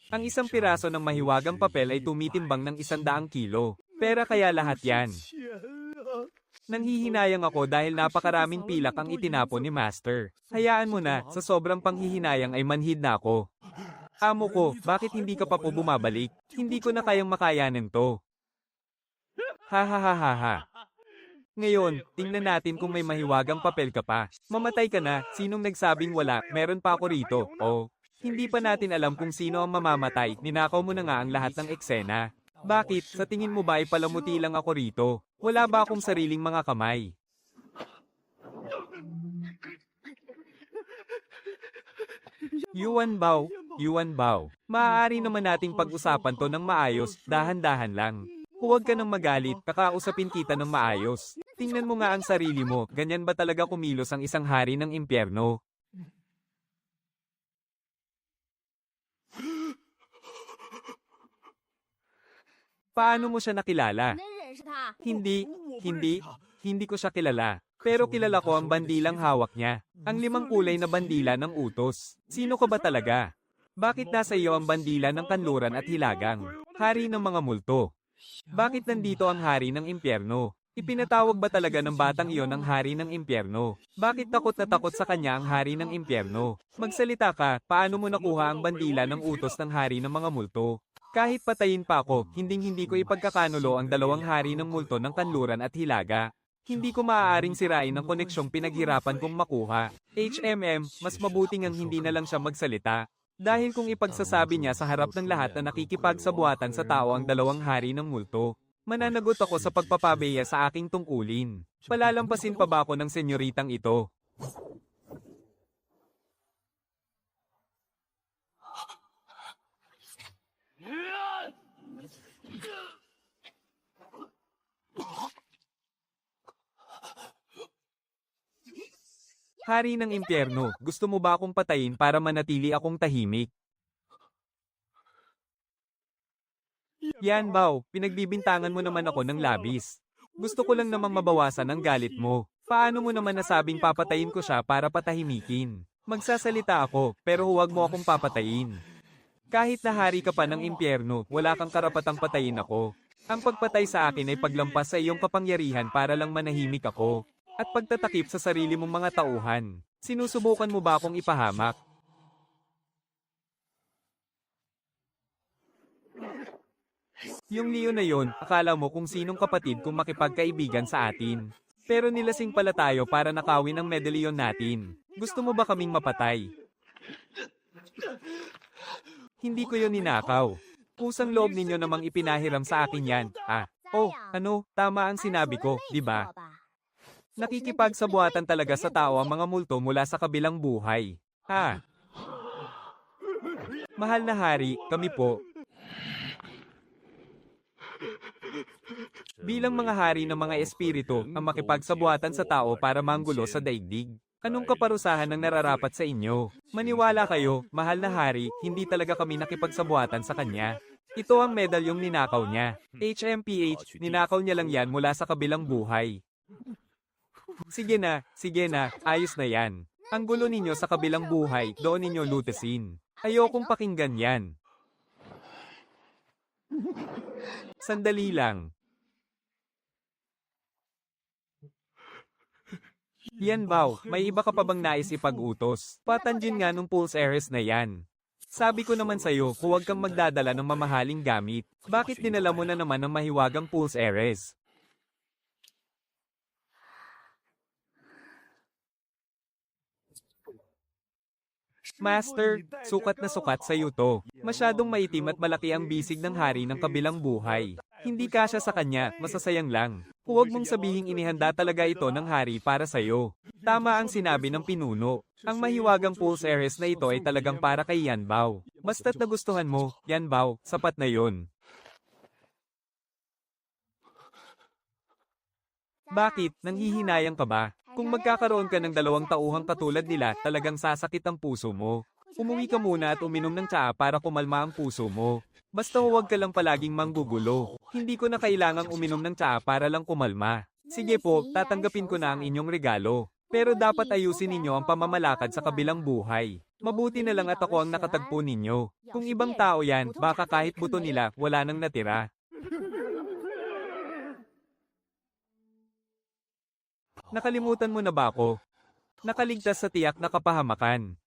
[SPEAKER 1] Ang isang piraso ng mahiwagang papel ay tumitimbang ng 100 kilo. Pera kaya lahat yan. Nanghihinayang ako dahil napakaraming pilak ang itinapon ni Master. Hayaan mo na, sa sobrang panghihinayang ay manhid na ako. Amo ko, bakit hindi ka pa po bumabalik? Hindi ko na kayang makayanin to. Ha ha ha ha ha. Ngayon, tingnan natin kung may mahiwagang papel ka pa. Mamatay ka na, sinong nagsabing wala, meron pa ako rito, oh. Hindi pa natin alam kung sino ang mamamatay, ninakaw mo na nga ang lahat ng eksena. Bakit, sa tingin mo ba ay palamuti lang ako rito? Wala ba akong sariling mga kamay? Yuan Bao, Yuan Bao. Maaari naman nating pag-usapan to ng maayos, dahan-dahan lang. Huwag ka nang magalit, kakausapin kita ng maayos. Tingnan mo nga ang sarili mo, ganyan ba talaga kumilos ang isang hari ng impyerno? Paano mo siya nakilala? Hindi, hindi ko siya kilala. Pero kilala ko ang bandilang hawak niya. Ang 5 kulay na bandila ng utos. Sino ka ba talaga? Bakit nasa iyo ang bandila ng kanluran at hilagang? Hari ng mga multo. Bakit nandito ang hari ng impyerno? Ipinatawag ba talaga ng batang iyon ang hari ng impyerno? Bakit takot na takot sa kanya ang hari ng impyerno? Magsalita ka, paano mo nakuha ang bandila ng utos ng hari ng mga multo? Kahit patayin pa ako, hinding-hindi ko ipagkakanulo ang 2 hari ng multo ng kanluran at hilaga. Hindi ko maaaring sirain ang koneksyong pinaghirapan kong makuha. Mas mabuti ngang hindi na lang siya magsalita. Dahil kung ipagsasabi niya sa harap ng lahat na nakikipagsabuatan sa tao ang 2 hari ng multo, mananagot ako sa pagpapabeya sa aking tungkulin. Palalampasin pa ba ako ng senyoritang ito? Hari ng impyerno, gusto mo ba akong patayin para manatili akong tahimik? Yan Bao, pinagbibintangan mo naman ako ng labis. Gusto ko lang namang mabawasan ang galit mo. Paano mo naman nasabing papatayin ko siya para patahimikin? Magsasalita ako, pero huwag mo akong papatayin. Kahit na hari ka pa ng impyerno, wala kang karapatang patayin ako. Ang pagpatay sa akin ay paglampas sa iyong kapangyarihan para lang manahimik ako. At pagtatakip sa sarili mong mga tauhan. Sinusubukan mo ba akong ipahamak? Yung Leo na yon, akala mo kung sinong kapatid kung makipagkaibigan sa atin. Pero nilasing pala tayo para nakawin ang medalyon natin. Gusto mo ba kaming mapatay? Hindi ko yon ninakaw. Kusang loob ninyo namang ipinahiram sa akin yan. Tama ang sinabi ko, di ba? Nakikipagsabuatan talaga sa tao ang mga multo mula sa kabilang buhay. Mahal na hari, kami po. Bilang mga hari ng mga espiritu ang makipagsabuatan sa tao para manggulo sa daigdig. Anong kaparusahan ang nararapat sa inyo? Maniwala kayo, mahal na hari, hindi talaga kami nakipagsabuatan sa kanya. Ito ang medalyong ninakaw niya. Ninakaw niya lang yan mula sa kabilang buhay. Sige na, ayos na yan. Ang gulo ninyo sa kabilang buhay, doon ninyo lutasin. Ayokong pakinggan yan. Sandali lang. Yan Bao, may iba ka pa bang nais ipag-utos? Patanjin nga nung Pulse Ares na yan. Sabi ko naman sa'yo, huwag kang magdadala ng mamahaling gamit. Bakit dinala mo na naman ang mahiwagang Pulse Ares? Master, sukat na sukat sa iyo to. Masyadong maitim at malaki ang bisig ng hari ng kabilang buhay. Hindi kasya sa kanya, masasayang lang. Huwag mong sabihing inihanda talaga ito ng hari para sa iyo. Tama ang sinabi ng pinuno. Ang mahiwagang Pulse Ares na ito ay talagang para kay Yan Bao. Basta't nagustuhan mo, Yan Bao, sapat na yon. Bakit? Nanghihinayang ka ba? Kung magkakaroon ka ng 2 tauhang katulad nila, talagang sasakit ang puso mo. Umuwi ka muna at uminom ng tsaa para kumalma ang puso mo. Basta huwag ka lang palaging manggugulo. Hindi ko na kailangang uminom ng tsaa para lang kumalma. Sige po, tatanggapin ko na ang inyong regalo. Pero dapat ayusin ninyo ang pamamalakad sa kabilang buhay. Mabuti na lang at ako ang nakatagpo ninyo. Kung ibang tao yan, baka kahit buto nila, wala nang natira. Nakalimutan mo na ba ako? Nakaligtas sa tiyak na kapahamakan.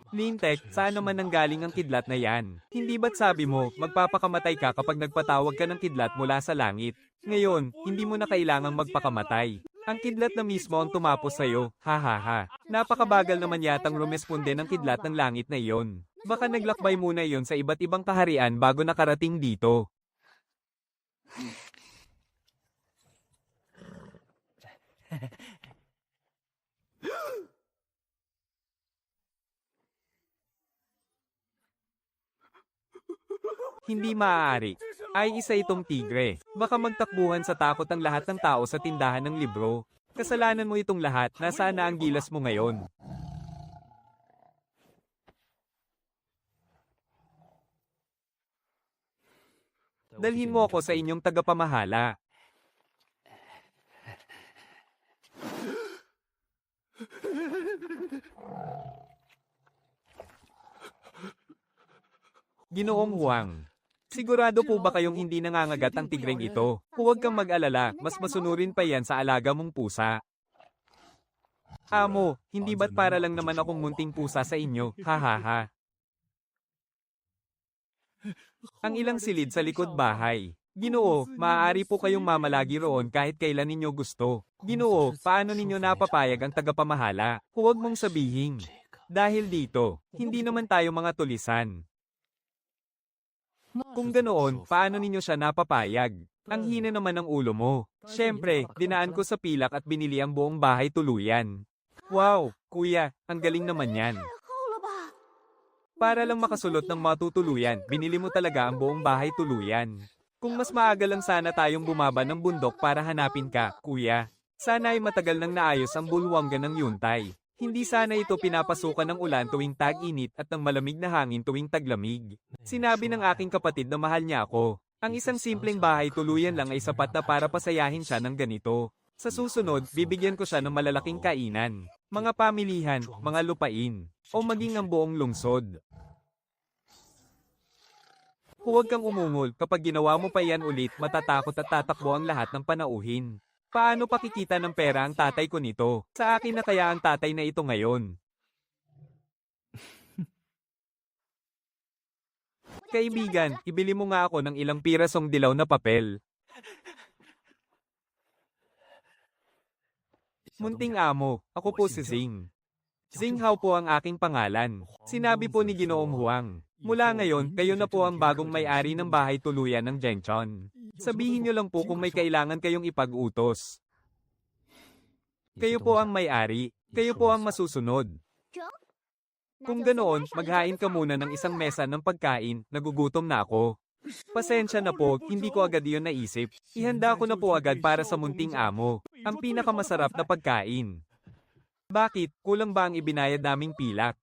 [SPEAKER 1] Lintek, saan naman nanggaling ang kidlat na yan? Hindi ba't sabi mo, magpapakamatay ka kapag nagpatawag ka ng kidlat mula sa langit? Ngayon, hindi mo na kailangang magpakamatay. Ang kidlat na mismo ang tumapos sa'yo, ha. Napakabagal naman yatang rumesponde ng kidlat ng langit na iyon. Baka naglakbay muna iyon sa iba't ibang kaharian bago nakarating dito. Hindi maaari. Ay isa itong tigre. Baka magtakbuhan sa takot ang lahat ng tao sa tindahan ng libro. Kasalanan mo itong lahat, nasaan na ang gilas mo ngayon? Dalhin mo ako sa inyong tagapamahala. Ginoong Huang. Sigurado po ba kayong hindi nangangagat ang tigreng ito? Huwag kang mag-alala, mas masunurin pa yan sa alaga mong pusa. Amo, hindi ba't para lang naman akong munting pusa sa inyo? Hahaha. Ang ilang silid sa likod bahay. Ginoo, maaari po kayong mamalagi roon kahit kailan ninyo gusto. Ginoo, paano ninyo napapayag ang tagapamahala? Huwag mong sabihin. Dahil dito, hindi naman tayo mga tulisan. Kung ganoon, paano ninyo siya napapayag? Ang hina naman ng ulo mo. Siyempre, dinaan ko sa pilak at binili ang buong bahay tuluyan. Wow, kuya, ang galing naman yan. Para lang makasulot ng matutuluyan, binili mo talaga ang buong bahay tuluyan. Kung mas maaga lang sana tayong bumaba ng bundok para hanapin ka, kuya. Sana ay matagal nang naayos ang bulwanggan ng yuntay. Hindi sana ito pinapasukan ng ulan tuwing tag-init at ng malamig na hangin tuwing taglamig. Sinabi ng aking kapatid na mahal niya ako. Ang isang simpleng bahay tuluyan lang ay sapat na para pasayahin siya ng ganito. Sa susunod, bibigyan ko siya ng malalaking kainan, mga pamilihan, mga lupain, o maging ang buong lungsod. Huwag kang umungol, kapag ginawa mo pa yan ulit, matatakot at tatakbo ang lahat ng panauhin. Paano pakikita ng pera ang tatay ko nito? Sa akin na kaya ang tatay na ito ngayon. Kaibigan, ibili mo nga ako ng ilang pirasong dilaw na papel. Munting amo, ako po si Zing. Zing Hao po ang aking pangalan. Sinabi po ni Ginoong Huang. Mula ngayon, kayo na po ang bagong may-ari ng bahay tuluyan ng Zhengchun. Sabihin niyo lang po kung may kailangan kayong ipag-utos. Kayo po ang may-ari. Kayo po ang masusunod. Kung ganoon, maghain ka muna ng isang mesa ng pagkain, nagugutom na ako. Pasensya na po, hindi ko agad iyon naisip. Ihanda ko na po agad para sa munting amo. Ang pinakamasarap na pagkain. Bakit? Kulang ba ang ibinayad naming pilak?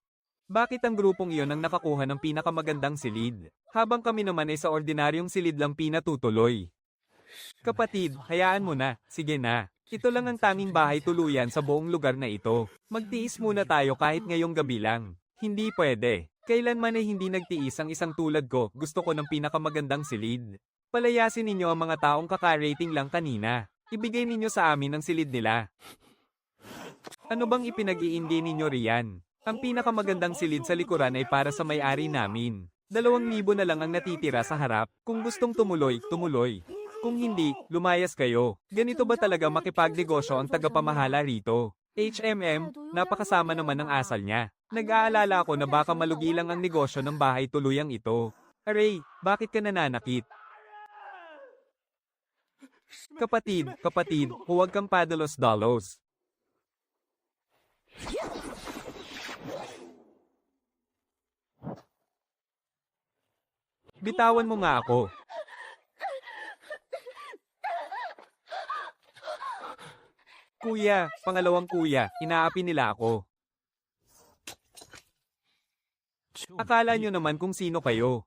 [SPEAKER 1] Bakit ang grupong iyon ang nakakuha ng pinakamagandang silid? Habang kami naman ay sa ordinaryong silid lang pinatutuloy. Kapatid, hayaan mo na. Sige na. Ito lang ang tanging bahay tuluyan sa buong lugar na ito. Magtiis muna tayo kahit ngayong gabi lang. Hindi pwede. Kailanman ay hindi nagtiis ang isang tulad ko. Gusto ko ng pinakamagandang silid. Palayasin ninyo ang mga taong kaka-rating lang kanina. Ibigay ninyo sa amin ang silid nila. Ano bang ipinag-iindi ninyo riyan? Ang pinakamagandang silid sa likuran ay para sa may-ari namin. 2,000 na lang ang natitira sa harap. Kung gustong tumuloy, tumuloy. Kung hindi, lumayas kayo. Ganito ba talaga makipagnegosyo ang tagapamahala rito? HMM, napakasama naman ng asal niya. Nag-aalala ako na baka malugi lang ang negosyo ng bahay tuluyang ito. Aray, bakit ka nananakit? Kapatid, huwag kang padalos-dalos. Bitawan mo nga ako. Kuya, pangalawang kuya, inaapi nila ako. Akala nyo naman kung sino kayo.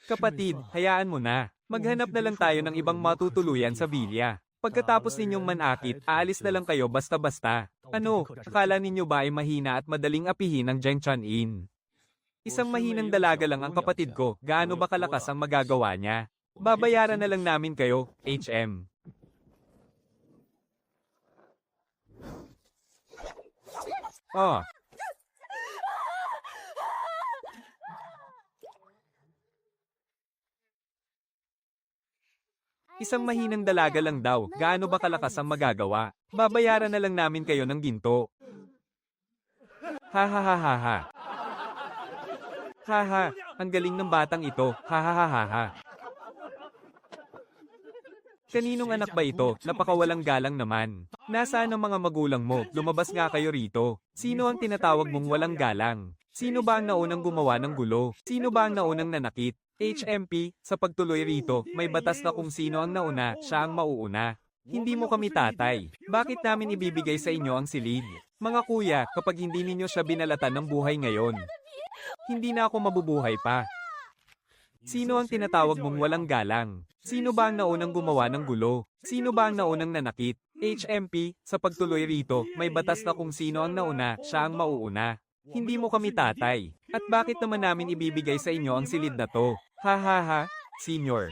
[SPEAKER 1] Kapatid, hayaan mo na. Maghanap na lang tayo ng ibang matutuluyan sa Villa. Pagkatapos ninyong manakit, aalis na lang kayo basta-basta. Ano, akala ninyo ba ay mahina at madaling apihin ang Zhengchun Inn? Isang mahinang dalaga lang ang kapatid ko, gaano ba kalakas ang magagawa niya? Babayaran na lang namin kayo, HM. Oh. Isang mahinang dalaga lang daw, gaano ba kalakas ang magagawa? Babayaran na lang namin kayo ng ginto. Ha ha ha ha ha. Haha, ang galing ng batang ito, hahaha. Kaninong anak ba ito? Napakawalang galang naman. Nasaan ang mga magulang mo? Lumabas nga kayo rito. Sino ang tinatawag mong walang galang? Sino ba ang naunang gumawa ng gulo? Sino ba ang naunang nanakit? HMP, sa pagtuloy rito, may batas na kung sino ang nauna, siya ang mauuna. Hindi mo kami tatay. Bakit namin ibibigay sa inyo ang silid? Mga kuya, kapag hindi ninyo siya binalatan ng buhay ngayon, hindi na ako mabubuhay pa. Sino ang tinatawag mong walang galang? Sino ba ang naunang gumawa ng gulo? Sino ba ang naunang nanakit? HMP, sa pagtuloy rito, may batas na kung sino ang nauna, siya ang mauuna. Hindi mo kami tatay. At bakit naman namin ibibigay sa inyo ang silid na to? Ha ha ha, senior.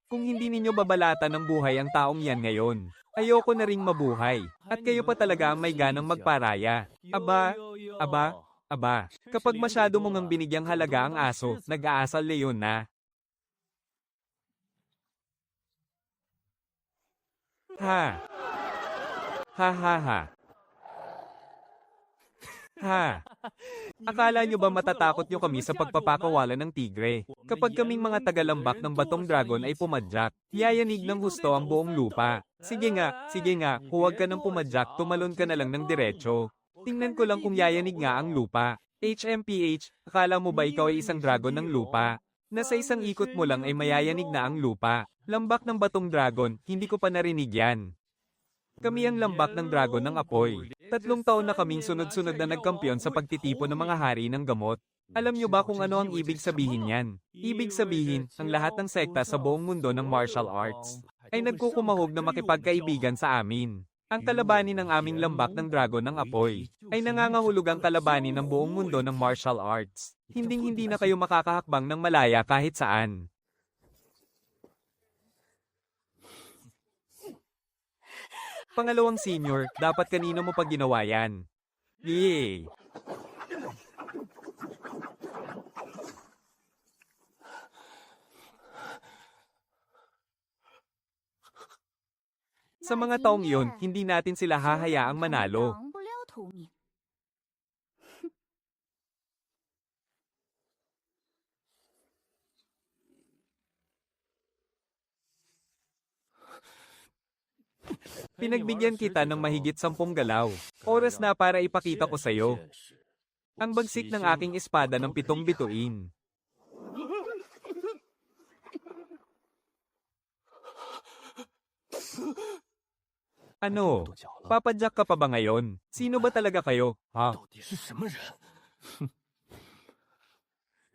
[SPEAKER 1] Kung hindi ninyo babalatan ng buhay ang taong yan ngayon, ayoko na ring mabuhay. At kayo pa talaga ang may ganang magparaya. Aba, aba, aba. Kapag masyado mong ang binigyang halaga ang aso, nag-aasal leon na. Ha. Ha ha ha. Ha. Akala nyo ba matatakot nyo kami sa pagpapakawalan ng tigre? Kapag kaming mga tagalambak ng batong dragon ay pumadyak, yayanig ng husto ang buong lupa. Sige nga, huwag ka nang pumadyak, tumalon ka na lang ng diretso. Tingnan ko lang kung yayanig nga ang lupa. HMPH, akala mo ba ikaw ay isang dragon ng lupa? Nasa isang ikot mo lang ay mayayanig na ang lupa. Lambak ng batong dragon, hindi ko pa narinig yan. Kami ang lambak ng dragon ng apoy. 3 taon na kaming sunod-sunod na nagkampiyon sa pagtitipon ng mga hari ng gamot. Alam nyo ba kung ano ang ibig sabihin yan? Ibig sabihin, ang lahat ng sekta sa buong mundo ng martial arts ay nagkukumahog na makipagkaibigan sa amin. Ang kalabanin ng aming lambak ng dragon ng apoy ay nangangahulugang kalabanin ng buong mundo ng martial arts. Hinding-hindi na kayo makakahakbang ng malaya kahit saan. Pangalawang senior, dapat kanino mo pa ginawa yan? Yay! Sa mga taong iyon, hindi natin sila hahayaang manalo. Pinagbigyan kita ng mahigit 10 galaw. Oras na para ipakita ko sa'yo ang bagsik ng aking espada ng 7 bituin. Ano? Papadyak ka pa ba ngayon? Sino ba talaga kayo? Ha?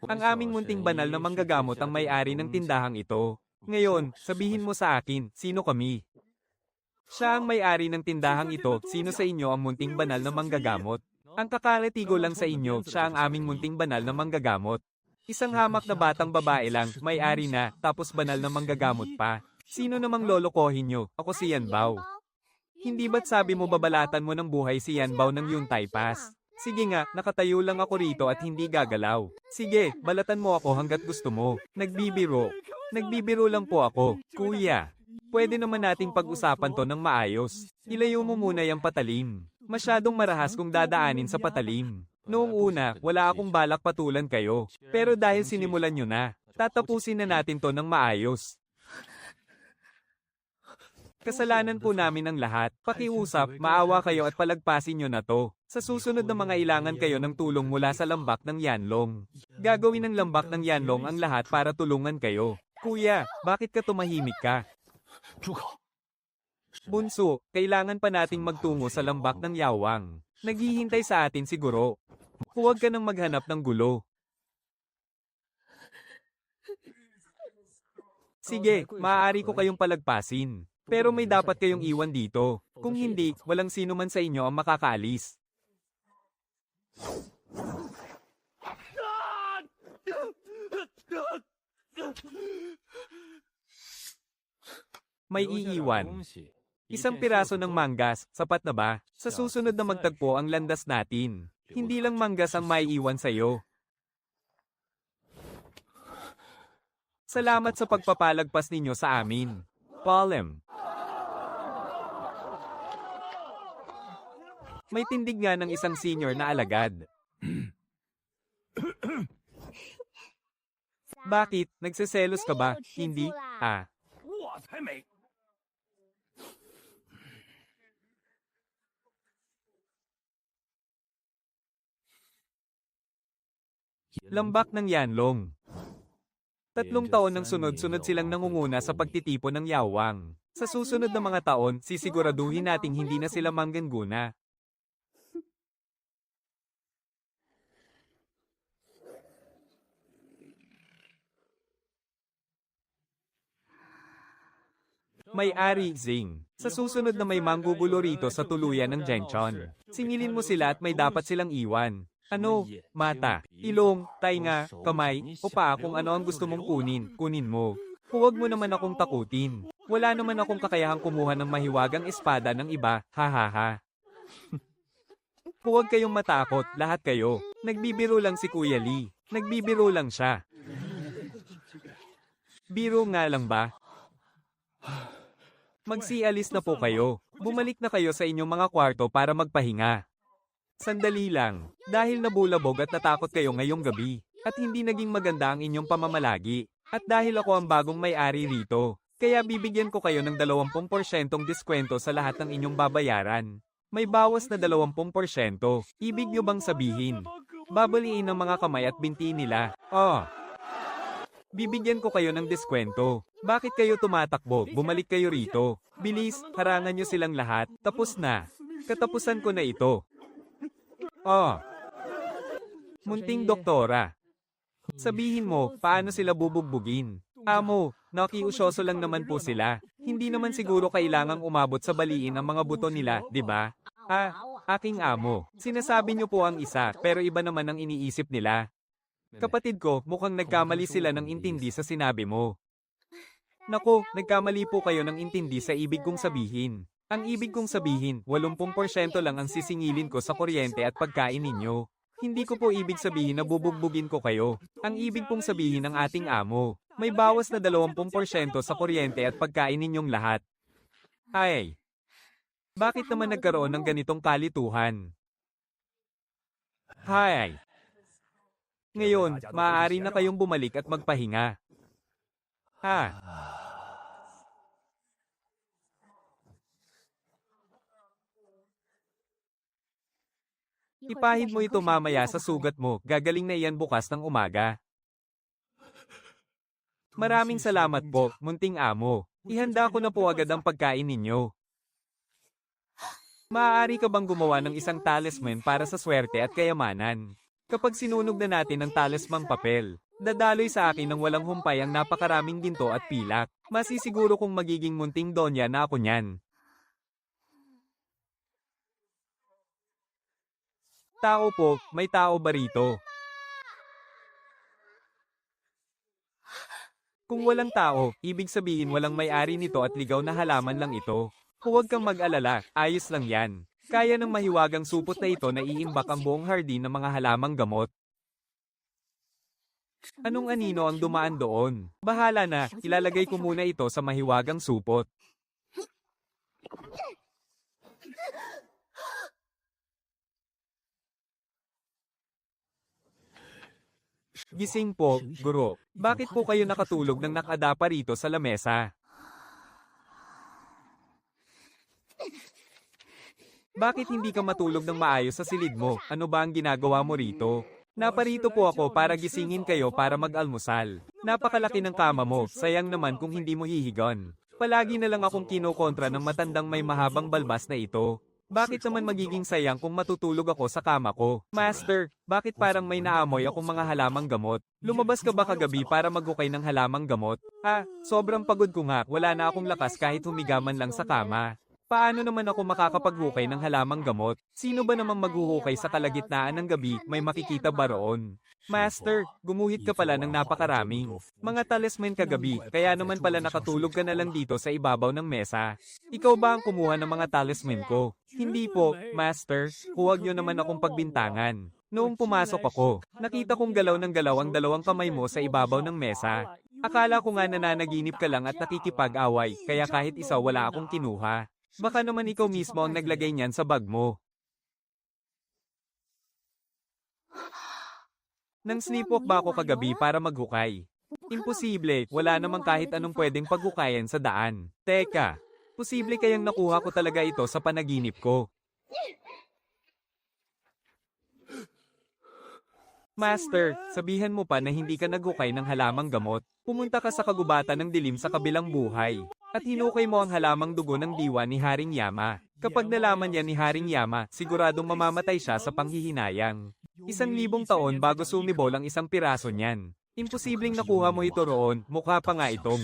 [SPEAKER 1] Ang aming munting banal na manggagamot ang may-ari ng tindahang ito. Ngayon, sabihin mo sa akin, sino kami? Siya ang may-ari ng tindahang ito, sino sa inyo ang munting banal na manggagamot? Ang kakalatigo lang sa inyo, siya ang aming munting banal na manggagamot. Isang hamak na batang babae lang, may-ari na, tapos banal na manggagamot pa. Sino namang lolokohin nyo? Ako si Yan Bao. Hindi ba't sabi mo babalatan mo ng buhay si Yan Bao ng Yuntai Pass? Sige nga, nakatayo lang ako rito at hindi gagalaw. Sige, balatan mo ako hanggat gusto mo. Nagbibiro. Nagbibiro lang po ako, kuya. Pwede naman nating pag-usapan to ng maayos. Ilayo mo muna yung patalim. Masyadong marahas kung dadaanin sa patalim. Noong una, wala akong balak patulan kayo. Pero dahil sinimulan nyo na, tatapusin na natin to ng maayos. Kasalanan po namin ang lahat. Pakiusap, maawa kayo at palagpasin nyo na to. Sa susunod na mga ilangan kayo ng tulong mula sa lambak ng Yanlong. Gagawin ng lambak ng Yanlong ang lahat para tulungan kayo. Kuya, bakit ka tumahimik ka? Bunso, kailangan pa nating magtungo sa lambak ng Yawang. Naghihintay sa atin siguro. Huwag ka nang maghanap ng gulo. Sige, maaari ko kayong palagpasin. Pero may dapat kayong iwan dito. Kung hindi, walang sino man sa inyo ang makakaalis. May iiwan. Isang piraso ng manggas, sapat na ba? Sa susunod na magtagpo ang landas natin. Hindi lang manggas ang maiiwan sa'yo. Salamat sa pagpapalagpas ninyo sa amin. Palem. May tindig nga ng isang senior na alagad. Bakit? Nagseselos ka ba? Hindi? Ah. Lambak ng Yanlong. 3 taon ng sunod-sunod silang nangunguna sa pagtitipon ng yawang. Sa susunod na mga taon, sisiguraduhin nating hindi na sila manggana. May-ari, Zing. Sa susunod na may manggugulo rito sa tuluyan ng Genchon. Singilin mo sila at may dapat silang iwan. Ano? Mata, ilong, tainga, kamay, o paa kung ano ang gusto mong kunin mo. Huwag mo naman akong takutin. Wala naman akong kakayahang kumuha ng mahiwagang espada ng iba, hahaha. Huwag kayong matakot, lahat kayo. Nagbibiro lang si Kuya Lee. Nagbibiro lang siya. Biro nga lang ba? Magsialis na po kayo. Bumalik na kayo sa inyong mga kwarto para magpahinga. Sandali lang, dahil nabulabog at natakot kayo ngayong gabi, at hindi naging maganda ang inyong pamamalagi, at dahil ako ang bagong may-ari rito, kaya bibigyan ko kayo ng 20% diskwento sa lahat ng inyong babayaran. May bawas na 20%. Ibig nyo bang sabihin? Babaliin ng mga kamay at binti nila. Oh! Bibigyan ko kayo ng diskwento. Bakit kayo tumatakbo? Bumalik kayo rito. Bilis, harangan nyo silang lahat. Tapos na. Katapusan ko na ito. Oh. Munting doktora. Sabihin mo, paano sila bubugbugin? Amo, nakiusyoso lang naman po sila. Hindi naman siguro kailangang umabot sa baliin ang mga buto nila, di ba? Aking amo. Sinasabi nyo po ang isa, pero iba naman ang iniisip nila. Kapatid ko, mukhang nagkamali sila ng intindi sa sinabi mo. Nako, nagkamali po kayo ng intindi sa ibig kong sabihin. Ang ibig kong sabihin, 80% lang ang sisingilin ko sa kuryente at pagkain ninyo. Hindi ko po ibig sabihin na bubugbugin ko kayo. Ang ibig pong sabihin ng ating amo, may bawas na 20% sa kuryente at pagkain ninyong lahat. Ay! Bakit naman nagkaroon ng ganitong kalituhan? Hay! Ngayon, maaari na kayong bumalik at magpahinga. Ipahid mo ito mamaya sa sugat mo, gagaling na iyan bukas ng umaga. Maraming salamat po, munting amo. Ihanda ko na po agad ang pagkain ninyo. Maaari ka bang gumawa ng isang talisman para sa swerte at kayamanan? Kapag sinunog na natin ang talismang papel, dadaloy sa akin ng walang humpay ang napakaraming ginto at pilak. Masisiguro kong magiging munting donya na ako niyan. Tao po, may tao ba rito? Kung walang tao, ibig sabihin walang may-ari nito at ligaw na halaman lang ito. Huwag kang mag-alala, ayos lang yan. Kaya ng mahiwagang supot na ito na iimbak ang buong hardin ng mga halamang gamot. Anong anino ang dumaan doon? Bahala na, ilalagay ko muna ito sa mahiwagang supot. Gising po, guro. Bakit po kayo nakatulog ng nakadapa rito sa lamesa? Bakit hindi ka matulog ng maayos sa silid mo? Ano ba ang ginagawa mo rito? Naparito po ako para gisingin kayo para mag-almusal. Napakalaki ng kama mo, sayang naman kung hindi mo hihigon. Palagi na lang akong kinokontra ng matandang may mahabang balbas na ito. Bakit naman magiging sayang kung matutulog ako sa kama ko? Master, bakit parang may naamoy akong mga halamang gamot? Lumabas ka ba kagabi para maghukay ng halamang gamot? Sobrang pagod ko nga, wala na akong lakas kahit humigaman lang sa kama. Paano naman ako makakapaghukay ng halamang gamot? Sino ba namang maghuhukay sa kalagitnaan ng gabi, may makikita ba roon? Master, gumuhit ka pala ng napakaraming mga talisman kagabi, kaya naman pala nakatulog ka na lang dito sa ibabaw ng mesa. Ikaw ba ang kumuha ng mga talisman ko? Hindi po, Master, huwag niyo naman akong pagbintangan. Noong pumasok ako, nakita kong galaw ng galaw ang dalawang kamay mo sa ibabaw ng mesa. Akala ko nga nananaginip ka lang at nakikipag-away, kaya kahit isa wala akong kinuha. Baka naman ikaw mismo ang naglagay niyan sa bag mo. Nang sleepwalk ba ako kagabi para maghukay? Imposible, wala namang kahit anong pwedeng paghukayan sa daan. Teka, posible kayang nakuha ko talaga ito sa panaginip ko. Master, sabihan mo pa na hindi ka naghukay ng halamang gamot. Pumunta ka sa kagubatan ng dilim sa kabilang buhay. At hinukay mo ang halamang dugo ng diwa ni Haring Yama. Kapag nalaman yan ni Haring Yama, siguradong mamamatay siya sa panghihinayang. 1,000 taon bago sumibol ang isang piraso niyan. Imposibleng nakuha mo ito roon, mukha pa nga itong